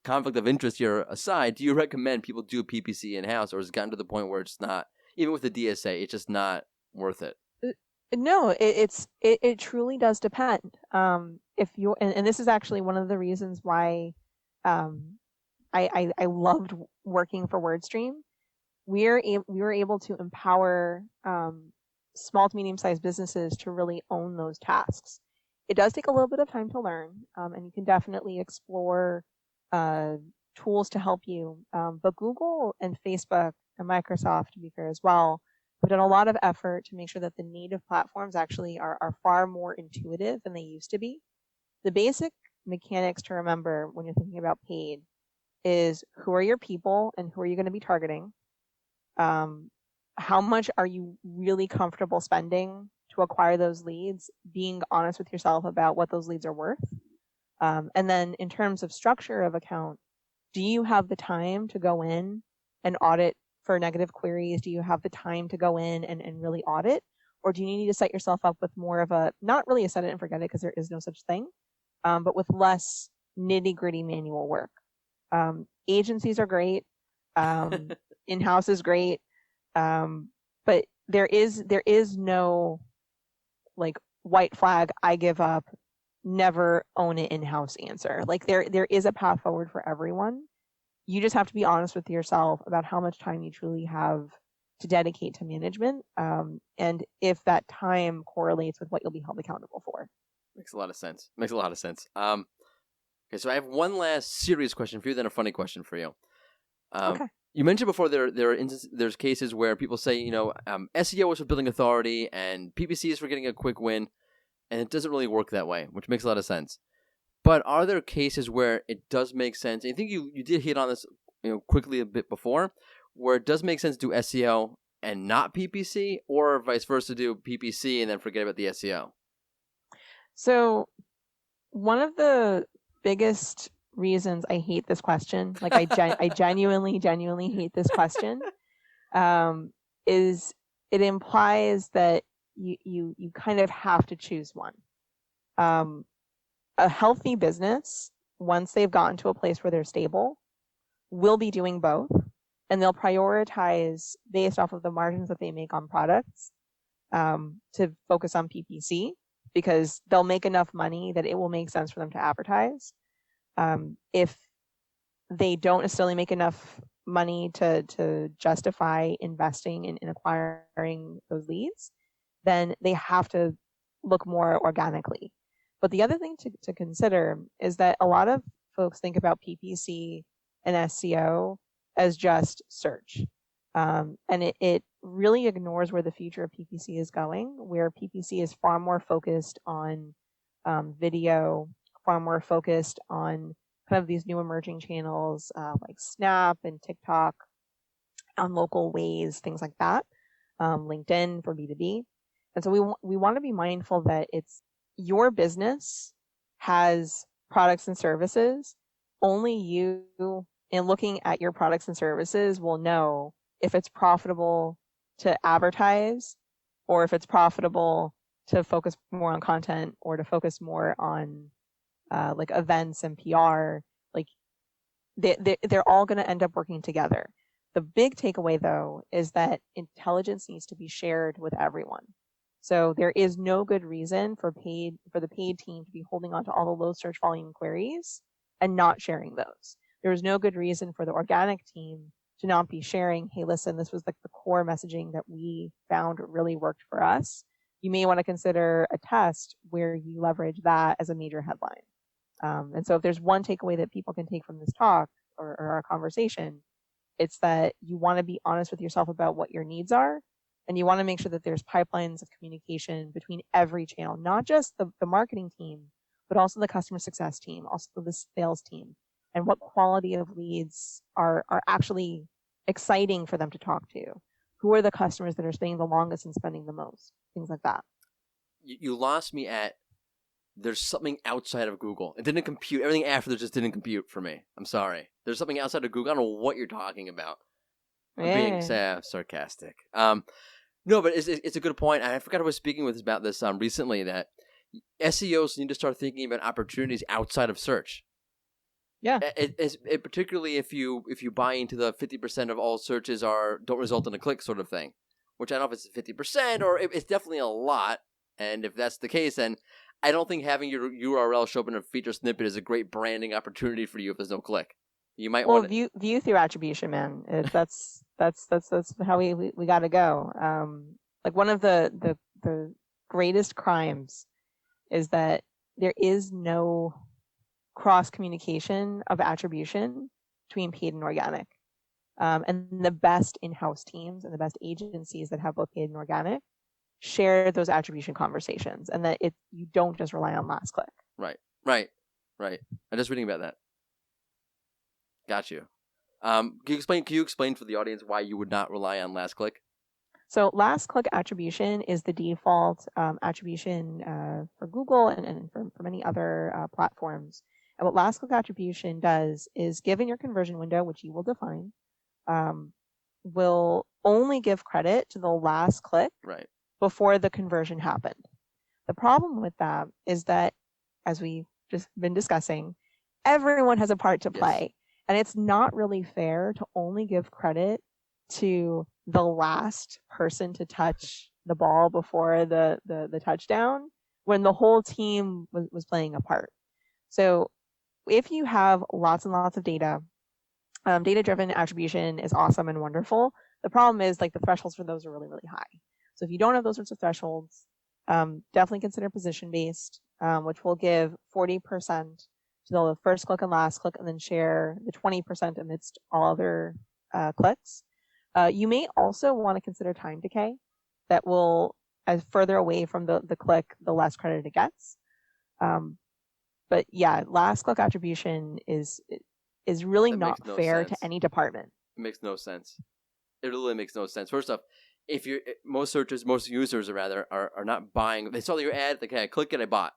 conflict of interest here aside, do you recommend people do PPC in-house, or has it gotten to the point where it's not, even with the DSA, it's just not worth it? No, it truly does depend. If you and this is actually one of the reasons why I loved working for WordStream. We were able to empower small to medium-sized businesses to really own those tasks. It does take a little bit of time to learn, and you can definitely explore tools to help you. But Google and Facebook and Microsoft, to be fair as well, have done a lot of effort to make sure that the native platforms actually are far more intuitive than they used to be. The basic mechanics to remember when you're thinking about paid is who are your people and who are you going to be targeting? how much are you really comfortable spending to acquire those leads, being honest with yourself about what those leads are worth. And then in terms of structure of account, do you have the time to go in and audit for negative queries? Do you have the time to go in and really audit? Or do you need to set yourself up with more of a, not really a set it and forget it because there is no such thing, but with less nitty gritty manual work? Agencies are great. In-house is great. But there is no like white flag, I give up, never own it in-house answer. Like there is a path forward for everyone. You just have to be honest with yourself about how much time you truly have to dedicate to management, and if that time correlates with what you'll be held accountable for. Makes a lot of sense. Okay, so I have one last serious question for you, then a funny question for you. Okay. You mentioned before there's cases where people say, SEO is for building authority and PPC is for getting a quick win, and it doesn't really work that way, which makes a lot of sense. But are there cases where it does make sense? And I think you did hit on this quickly a bit before, where it does make sense to do SEO and not PPC, or vice versa, do PPC and then forget about the SEO? So one of the biggest reasons I hate this question, like I genuinely hate this question, is it implies that you kind of have to choose one. A healthy business, once they've gotten to a place where they're stable, will be doing both, and they'll prioritize based off of the margins that they make on products, to focus on PPC, because they'll make enough money that it will make sense for them to advertise. If they don't necessarily make enough money to justify investing in acquiring those leads, then they have to look more organically. But the other thing to consider is that a lot of folks think about PPC and SEO as just search. And it really ignores where the future of PPC is going, where PPC is far more focused on video, far more focused on kind of these new emerging channels like Snap and TikTok, on local ways, things like that, LinkedIn for B2B. And so we want to be mindful that it's your business has products and services. Only you, in looking at your products and services, will know if it's profitable to advertise or if it's profitable to focus more on content or to focus more on like events and PR. Like they're all going to end up working together. The big takeaway, though, is that intelligence needs to be shared with everyone. So there is no good reason for the paid team to be holding on to all the low search volume queries and not sharing those. There is no good reason for the organic team to not be sharing, hey, listen, this was like the core messaging that we found really worked for us. You may want to consider a test where you leverage that as a major headline. And so if there's one takeaway that people can take from this talk or our conversation, it's that you want to be honest with yourself about what your needs are. And you want to make sure that there's pipelines of communication between every channel, not just the marketing team, but also the customer success team, also the sales team, and what quality of leads are actually exciting for them to talk to. Who are the customers that are staying the longest and spending the most? Things like that. You lost me at there's something outside of Google. It didn't compute. Everything after there just didn't compute for me. I'm sorry. There's something outside of Google. I don't know what you're talking about. I'm being sarcastic. No, but it's a good point. I forgot I was speaking with about this recently, that SEOs need to start thinking about opportunities outside of search. Yeah. It particularly if you buy into the 50% of all searches don't result in a click sort of thing, which I don't know if it's 50% or it's definitely a lot. And if that's the case, then I don't think having your URL show up in a featured snippet is a great branding opportunity for you if there's no click. You might want to view through attribution, man. That's how we got to go. Like one of the greatest crimes is that there is no cross communication of attribution between paid and organic. And the best in-house teams and the best agencies that have both paid and organic share those attribution conversations, and that you don't just rely on last click. Right. I'm just reading about that. Got you. Can you explain for the audience why you would not rely on last click? So last click attribution is the default attribution for Google and for many other platforms. And what last click attribution does is, given your conversion window, which you will define, will only give credit to the last click before the conversion happened. The problem with that is that, as we've just been discussing, everyone has a part to play. And it's not really fair to only give credit to the last person to touch the ball before the touchdown when the whole team was playing a part. So if you have lots and lots of data, data-driven attribution is awesome and wonderful. The problem is, like, the thresholds for those are really, really high. So if you don't have those sorts of thresholds, definitely consider position-based, which will give 40% to the first click and last click, and then share the 20% amidst all other clicks. You may also want to consider time decay. That will, as further away from the click, the less credit it gets. But yeah, last click attribution is really not fair to any department. It makes no sense. It really makes no sense. First off, if you're most users are not buying. They saw your ad, like, hey, I click it, I bought.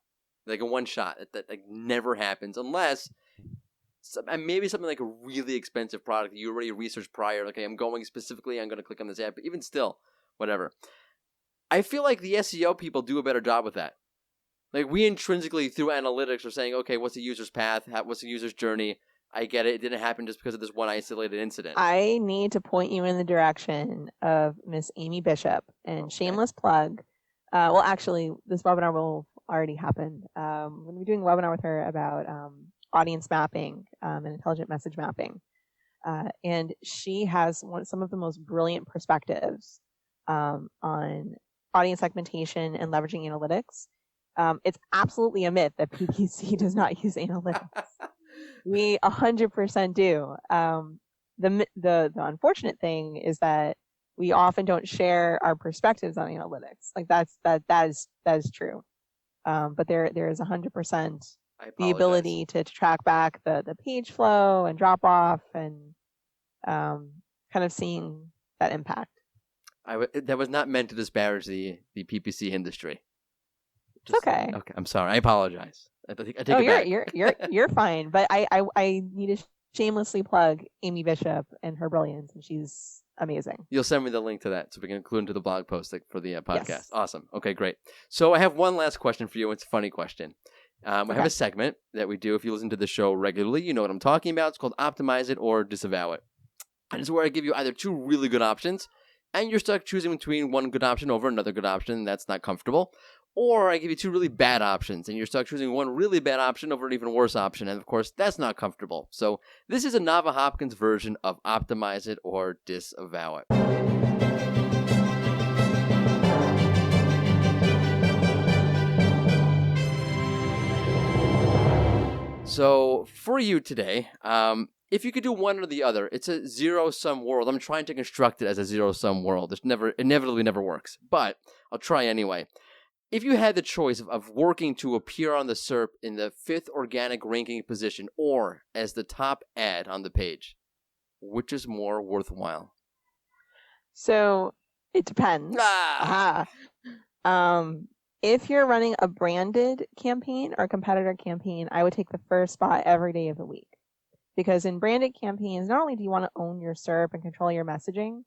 Like a one shot. That like never happens unless maybe something like a really expensive product that you already researched prior. Like, okay, I'm going to click on this ad, but even still, whatever. I feel like the SEO people do a better job with that. Like, we intrinsically, through analytics, are saying, okay, what's the user's path? What's the user's journey? I get it. It didn't happen just because of this one isolated incident. I need to point you in the direction of Miss Amy Bishop. And shameless plug. Well, actually, this webinar will already happen. We're doing a webinar with her about audience mapping and intelligent message mapping. And she has some of the most brilliant perspectives on audience segmentation and leveraging analytics. It's absolutely a myth that PPC does not use analytics. We 100% do. The unfortunate thing is that we often don't share our perspectives on analytics. Like, that is true. But there is 100% the ability to track back the page flow and drop off and kind of seeing that impact. That was not meant to disparage the PPC industry. It's okay. Okay, I'm sorry. I apologize. I take it back. You're fine. But I need to shamelessly plug Amy Bishop and her brilliance, and she's amazing. You'll send me the link to that so we can include into the blog post for the podcast. Yes. Awesome. Okay, great. So I have one last question for you. It's a funny question. I have a segment that we do. If you listen to the show regularly, you know what I'm talking about. It's called Optimize It or Disavow It. And it's where I give you either two really good options, and you're stuck choosing between one good option over another good option. That's not comfortable. Or I give you two really bad options, and you're stuck choosing one really bad option over an even worse option. And, of course, that's not comfortable. So this is a Navah Hopkins version of Optimize It or Disavow It. So for you today, if you could do one or the other, it's a zero-sum world. I'm trying to construct it as a zero-sum world. It inevitably never works, but I'll try anyway. If you had the choice of working to appear on the SERP in the 5th organic ranking position or as the top ad on the page, which is more worthwhile? So it depends. If you're running a branded campaign or a competitor campaign, I would take the first spot every day of the week. Because in branded campaigns, not only do you want to own your SERP and control your messaging,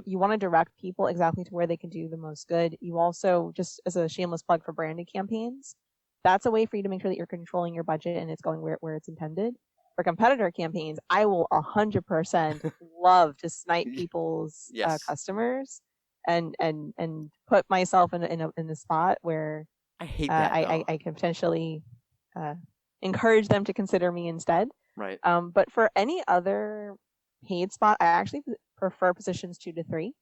you want to direct people exactly to where they can do the most good. You also, just as a shameless plug for branded campaigns, that's a way for you to make sure that you're controlling your budget and it's going where it's intended. For competitor campaigns, I will 100% love to snipe people's customers and put myself in a spot where I hate that. I can potentially encourage them to consider me instead. Right. But for any other paid spot, I actually prefer positions 2 to 3.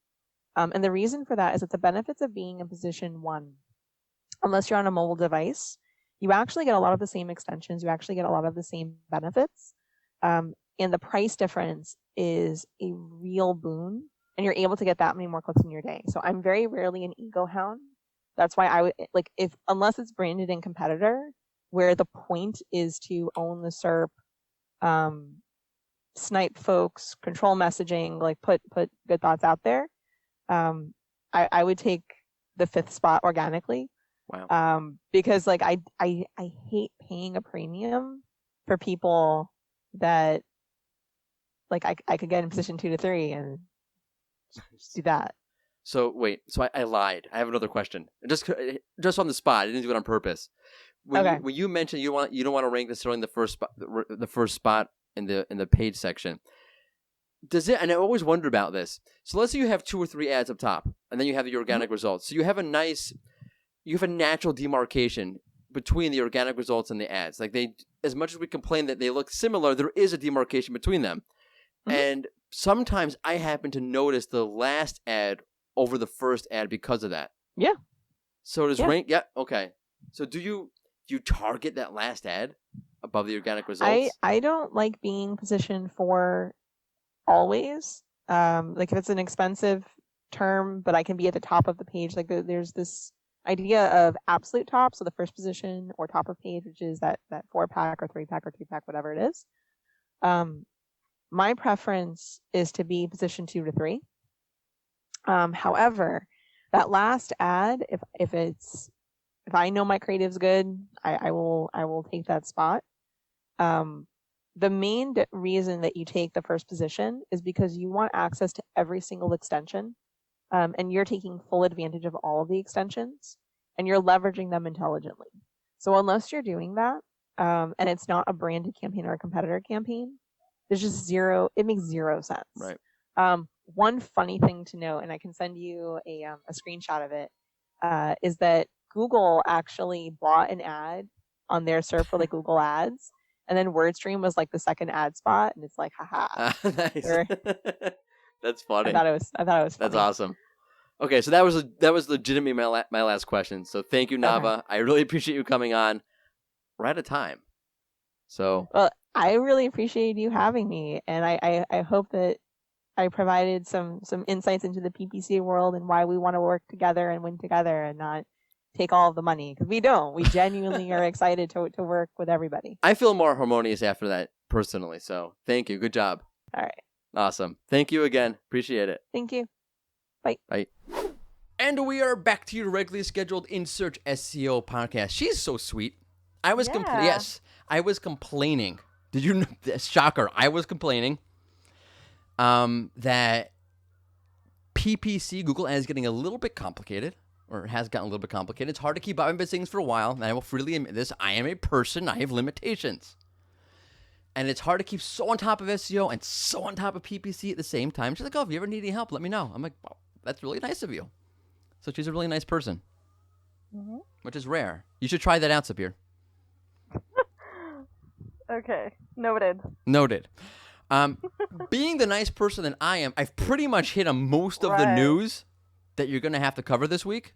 And the reason for that is that the benefits of being in position 1, unless you're on a mobile device, you actually get a lot of the same extensions. You actually get a lot of the same benefits. And the price difference is a real boon. And you're able to get that many more clicks in your day. So I'm very rarely an ego hound. That's why I would, like, unless it's branded in competitor, where the point is to own the SERP, snipe folks, control messaging, like put good thoughts out there. I would take the 5th spot organically. Wow. Because like I hate paying a premium for people that like I could get in position 2 to 3 and just do that. So wait, so I lied. I have another question. Just on the spot. I didn't do it on purpose. When you mentioned you don't want to rank necessarily in the first spot in the page section. Does it? And I always wondered about this. So let's say you have 2 or 3 ads up top, and then you have the organic results. So you have a natural demarcation between the organic results and the ads. Like as much as we complain that they look similar, there is a demarcation between them. And sometimes I happen to notice the last ad over the first ad because of that. Yeah. So does rank? Yeah. Okay. So do you target that last ad above the organic results? I don't like being positioned for always. Like if it's an expensive term, but I can be at the top of the page. Like there's this idea of absolute top, so the first position or top of page, which is that 4-pack or 3-pack or 2-pack, whatever it is. My preference is to be position 2 to 3. However, that last ad, if I know my creative's good, I will take that spot. The main reason that you take the first position is because you want access to every single extension, and you're taking full advantage of all of the extensions, and you're leveraging them intelligently. So unless you're doing that, and it's not a branded campaign or a competitor campaign, there's just it makes zero sense. Right. One funny thing to note, and I can send you a screenshot of it, is that Google actually bought an ad on their SERP for like Google Ads, and then WordStream was like the second ad spot, and it's like, haha. Nice. That's funny. I thought it was funny. That's awesome. Okay, so that was legitimately my last question. So thank you, Navah. I really appreciate you coming on. We're out of time. So well, I really appreciate you having me, and I hope that I provided some insights into the PPC world and why we want to work together and win together and not take all of the money, because we don't. We genuinely are excited to work with everybody. I feel more harmonious after that personally. So thank you. Good job. All right. Awesome. Thank you again. Appreciate it. Thank you. Bye. Bye. And we are back to your regularly scheduled In Search SEO podcast. She's so sweet. I was complaining. Did you know? Shocker. I was complaining that PPC, Google Ads, is getting a little bit complicated, or has gotten a little bit complicated. It's hard to keep up with things for a while, and I will freely admit this. I am a person. I have limitations. And it's hard to keep so on top of SEO and so on top of PPC at the same time. She's like, oh, if you ever need any help, let me know. I'm like, well, that's really nice of you. So she's a really nice person, which is rare. You should try that out, Sapir. Okay, noted. Noted. Being the nice person that I am, I've pretty much hit on most of the news that you're going to have to cover this week,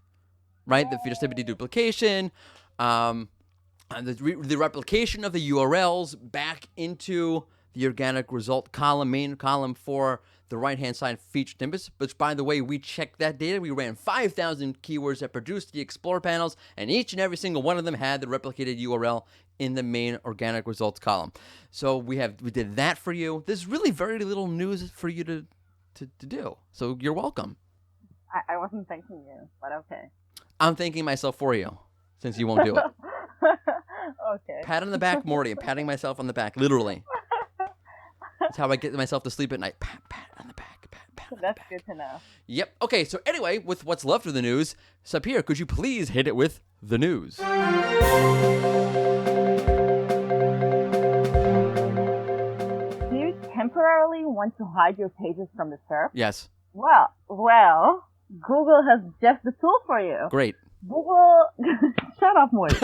right? The Featured Snippet de-duplication, the replication of the URLs back into the organic result column, main column for the right-hand side featured snippets, which, by the way, we checked that data. We ran 5,000 keywords that produced the Explore panels, and each and every single one of them had the replicated URL in the main organic results column. So we did that for you. There's really very little news for you to do. So you're welcome. I wasn't thanking you, but okay. I'm thanking myself for you, since you won't do it. Okay. Pat on the back, Morty. I'm patting myself on the back, literally. That's how I get myself to sleep at night. Pat on the back. Pat on the back. That's good to know. Yep. Okay, so anyway, with what's left of the news, Sapir, could you please hit it with the news? Do you temporarily want to hide your pages from the SERP? Yes. Well, Google has just the tool for you. Great. Google, shut up, Morty.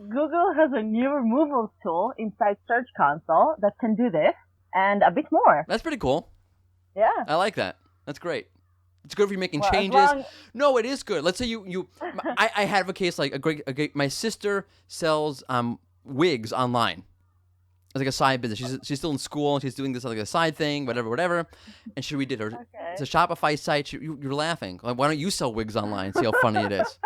Google has a new removals tool inside Search Console that can do this and a bit more. That's pretty cool. Yeah. I like that. That's great. It's good for you making changes. No, it is good. Let's say I have a case like my sister sells wigs online. It's like a side business. She's still in school and she's doing this like a side thing, whatever. And she redid her. Okay. It's a Shopify site. You're laughing. Like, why don't you sell wigs online? See how funny it is.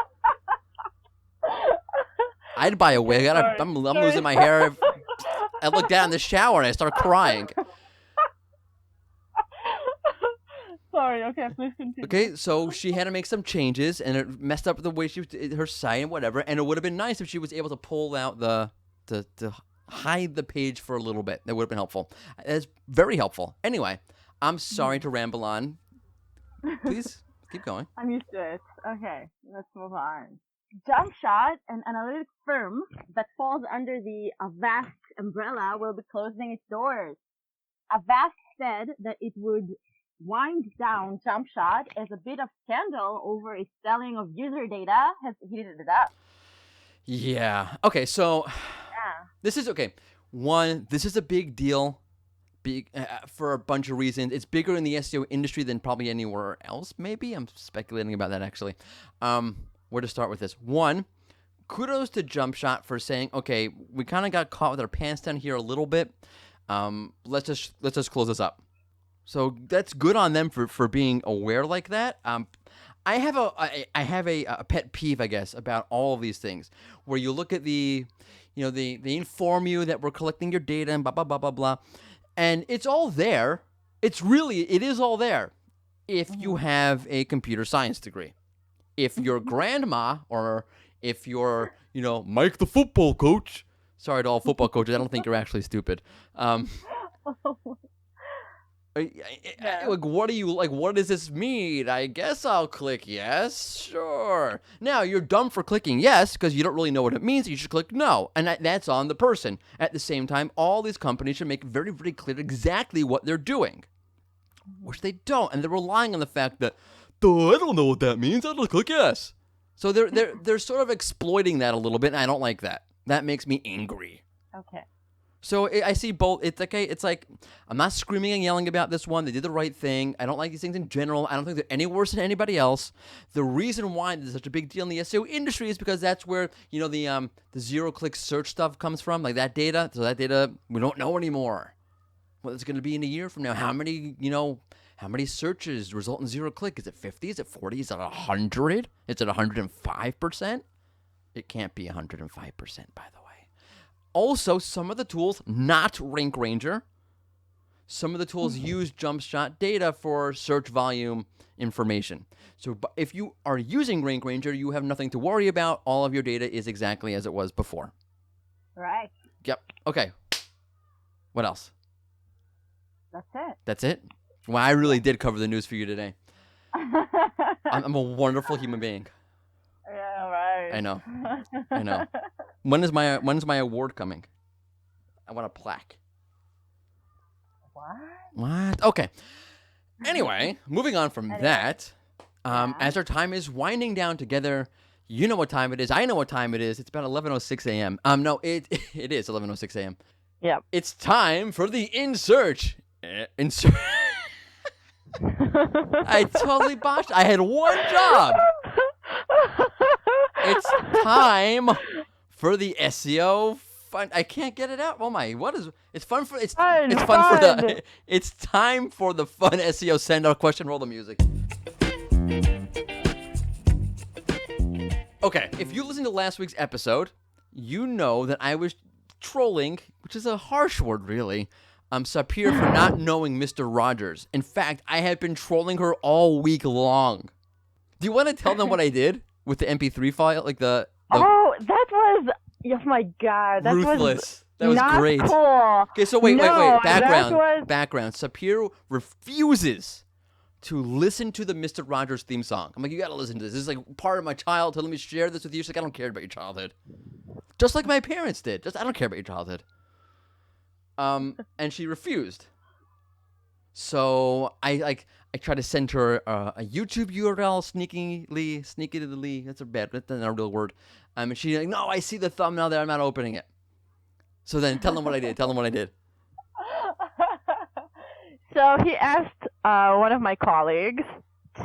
I'd buy a wig. I'm losing my hair. I look down in the shower and I start crying. Sorry, sorry. Okay, please continue. Okay, so she had to make some changes, and it messed up the way she was her site and whatever. And it would have been nice if she was able to pull out to hide the page for a little bit. That would have been helpful. It's very helpful. Anyway, I'm sorry to ramble on. Please keep going. I'm used to it. Okay, let's move on. Jumpshot, an analytics firm that falls under the Avast umbrella, will be closing its doors. Avast said that it would wind down Jumpshot as a bit of scandal over its selling of user data has heated it up. Yeah. Okay, so Yeah. this is okay. One, this is a big deal. For a bunch of reasons. It's bigger in the SEO industry than probably anywhere else, maybe. I'm speculating about that, actually. Where to start with this? One, kudos to Jumpshot for saying, okay, we kind of got caught with our pants down here a little bit. Let's just close this up. So that's good on them for being aware like that. I have a pet peeve, I guess, about all of these things, where you look at they inform you that we're collecting your data and blah, blah, blah, blah, blah. And it's all there. It is all there if you have a computer science degree. If your grandma or if you're, Mike the football coach. Sorry to all football coaches. I don't think you're actually stupid. What does this mean? I guess I'll click yes. Sure. Now, you're dumb for clicking yes because you don't really know what it means. You should click no. And that's on the person. At the same time, all these companies should make very, very clear exactly what they're doing, which they don't. And they're relying on the fact that, I don't know what that means. I'll just click yes. So they're sort of exploiting that a little bit, and I don't like that. That makes me angry. Okay. So I see both. It's okay. It's like, I'm not screaming and yelling about this one. They did the right thing. I don't like these things in general. I don't think they're any worse than anybody else. The reason why there's such a big deal in the SEO industry is because that's where, the zero-click search stuff comes from, like that data. So that data, we don't know anymore what it's going to be in a year from now. How many searches result in zero-click? Is it 50? Is it 40? Is it 100? Is it 105%? It can't be 105%, by the way. Also, some of the tools, not Rank Ranger, some of the tools use Jumpshot data for search volume information. So if you are using Rank Ranger, you have nothing to worry about. All of your data is exactly as it was before. Right. Yep. Okay. What else? That's it. That's it? Well, I really did cover the news for you today. I'm a wonderful human being. Yeah, right. I know. When's my award coming? I want a plaque. What? Okay. Anyway, moving on from that, as our time is winding down together, you know what time it is. I know what time it is. It's about 11:06 a.m. No, it is 11:06 a.m. Yep. It's time for the in-search. Insert. I totally botched. I had one job. It's time for the SEO fun. I can't get it out. Oh my! It's fun for it's fun for the. It's time for the fun SEO send out question. Roll the music. Okay, if you listened to last week's episode, you know that I was trolling, which is a harsh word, really. Sapir for not knowing Mr. Rogers. In fact, I had been trolling her all week long. Do you want to tell them what I did with the MP3 file, like the? Oh, that was. Oh my God, that ruthless. That was not great. Cool. Okay, so wait. Background. Background. Sapir refuses to listen to the Mr. Rogers theme song. I'm like, you got to listen to this. This is like part of my childhood. Let me share this with you. She's like, I don't care about your childhood. Just like my parents did. I don't care about your childhood. And she refused. So I tried to send her a YouTube URL sneakily. That's not a real word. And she's like, no, I see the thumbnail there. I'm not opening it. So then tell them what I did. So he asked one of my colleagues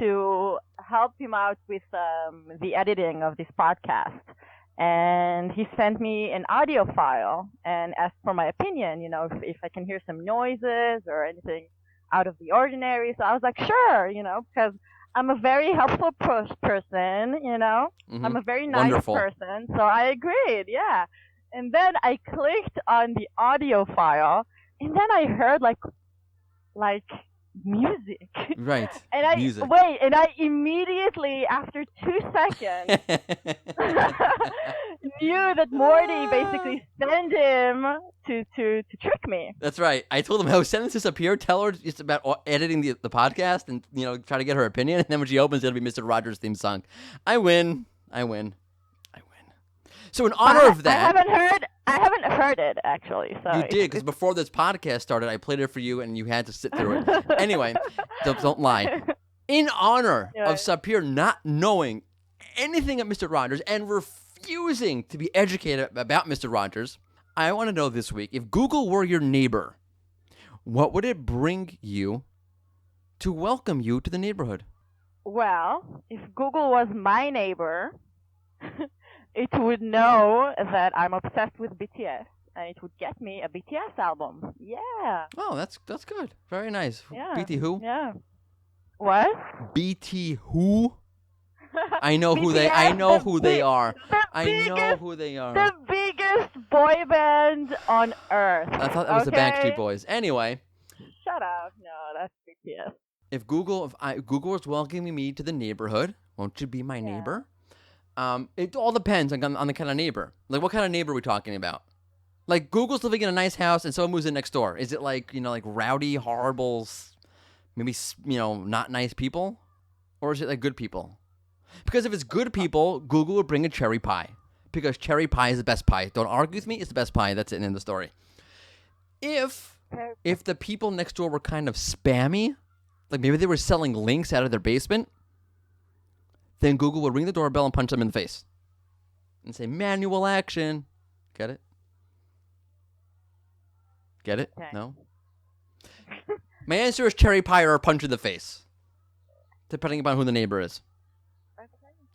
to help him out with the editing of this podcast. And he sent me an audio file and asked for my opinion, if I can hear some noises or anything out of the ordinary. So I was like, sure, because I'm a very helpful person, Mm-hmm. I'm a very nice Wonderful. person. So I agreed, yeah. And then I clicked on the audio file, and then I heard like music. Right. And I Music. and I immediately, after 2 seconds, knew that Morty basically sent him to trick me. That's right. I told him, "Oh, send this up here. Tell her just about editing the podcast, and try to get her opinion. And then when she opens, it'll be Mr. Rogers' theme song. I win. So in honor of that, I haven't heard it actually. So you did, because before this podcast started, I played it for you, and you had to sit through it. Anyway, don't lie. In honor of Sapir not knowing anything of Mr. Rogers and refusing to be educated about Mr. Rogers, I want to know this week, if Google were your neighbor, what would it bring you to welcome you to the neighborhood? Well, if Google was my neighbor, it would know that I'm obsessed with BTS, and it would get me a BTS album. Yeah. Oh, that's good. Very nice. Yeah. BT who? Yeah. What? BT who? I know who they. BTS, I know who they are. I know who they are. The biggest boy band on earth. I thought that was the Backstreet Boys. Anyway. Shut up. No, that's BTS. If Google was welcoming me to the neighborhood, won't you be my neighbor? It all depends on the kind of neighbor. Like, what kind of neighbor are we talking about? Like, Google's living in a nice house and someone moves in next door. Is it like, like rowdy, horrible, maybe, not nice people? Or is it like good people? Because if it's good people, Google will bring a cherry pie. Because cherry pie is the best pie. Don't argue with me. It's the best pie. That's it in the story. If the people next door were kind of spammy, like maybe they were selling links out of their basement, then Google would ring the doorbell and punch them in the face and say, manual action. Get it? Get it? Okay. No? My answer is cherry pie or a punch in the face, depending upon who the neighbor is.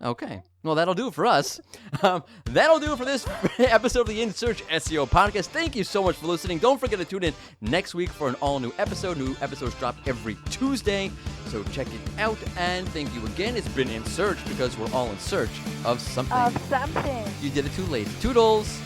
Okay. Well, that'll do it for us. That'll do it for this episode of the In Search SEO podcast. Thank you so much for listening. Don't forget to tune in next week for an all-new episode. New episodes drop every Tuesday, so check it out. And thank you again. It's been In Search, because we're all in search of something. Of something. You did it too late. Toodles.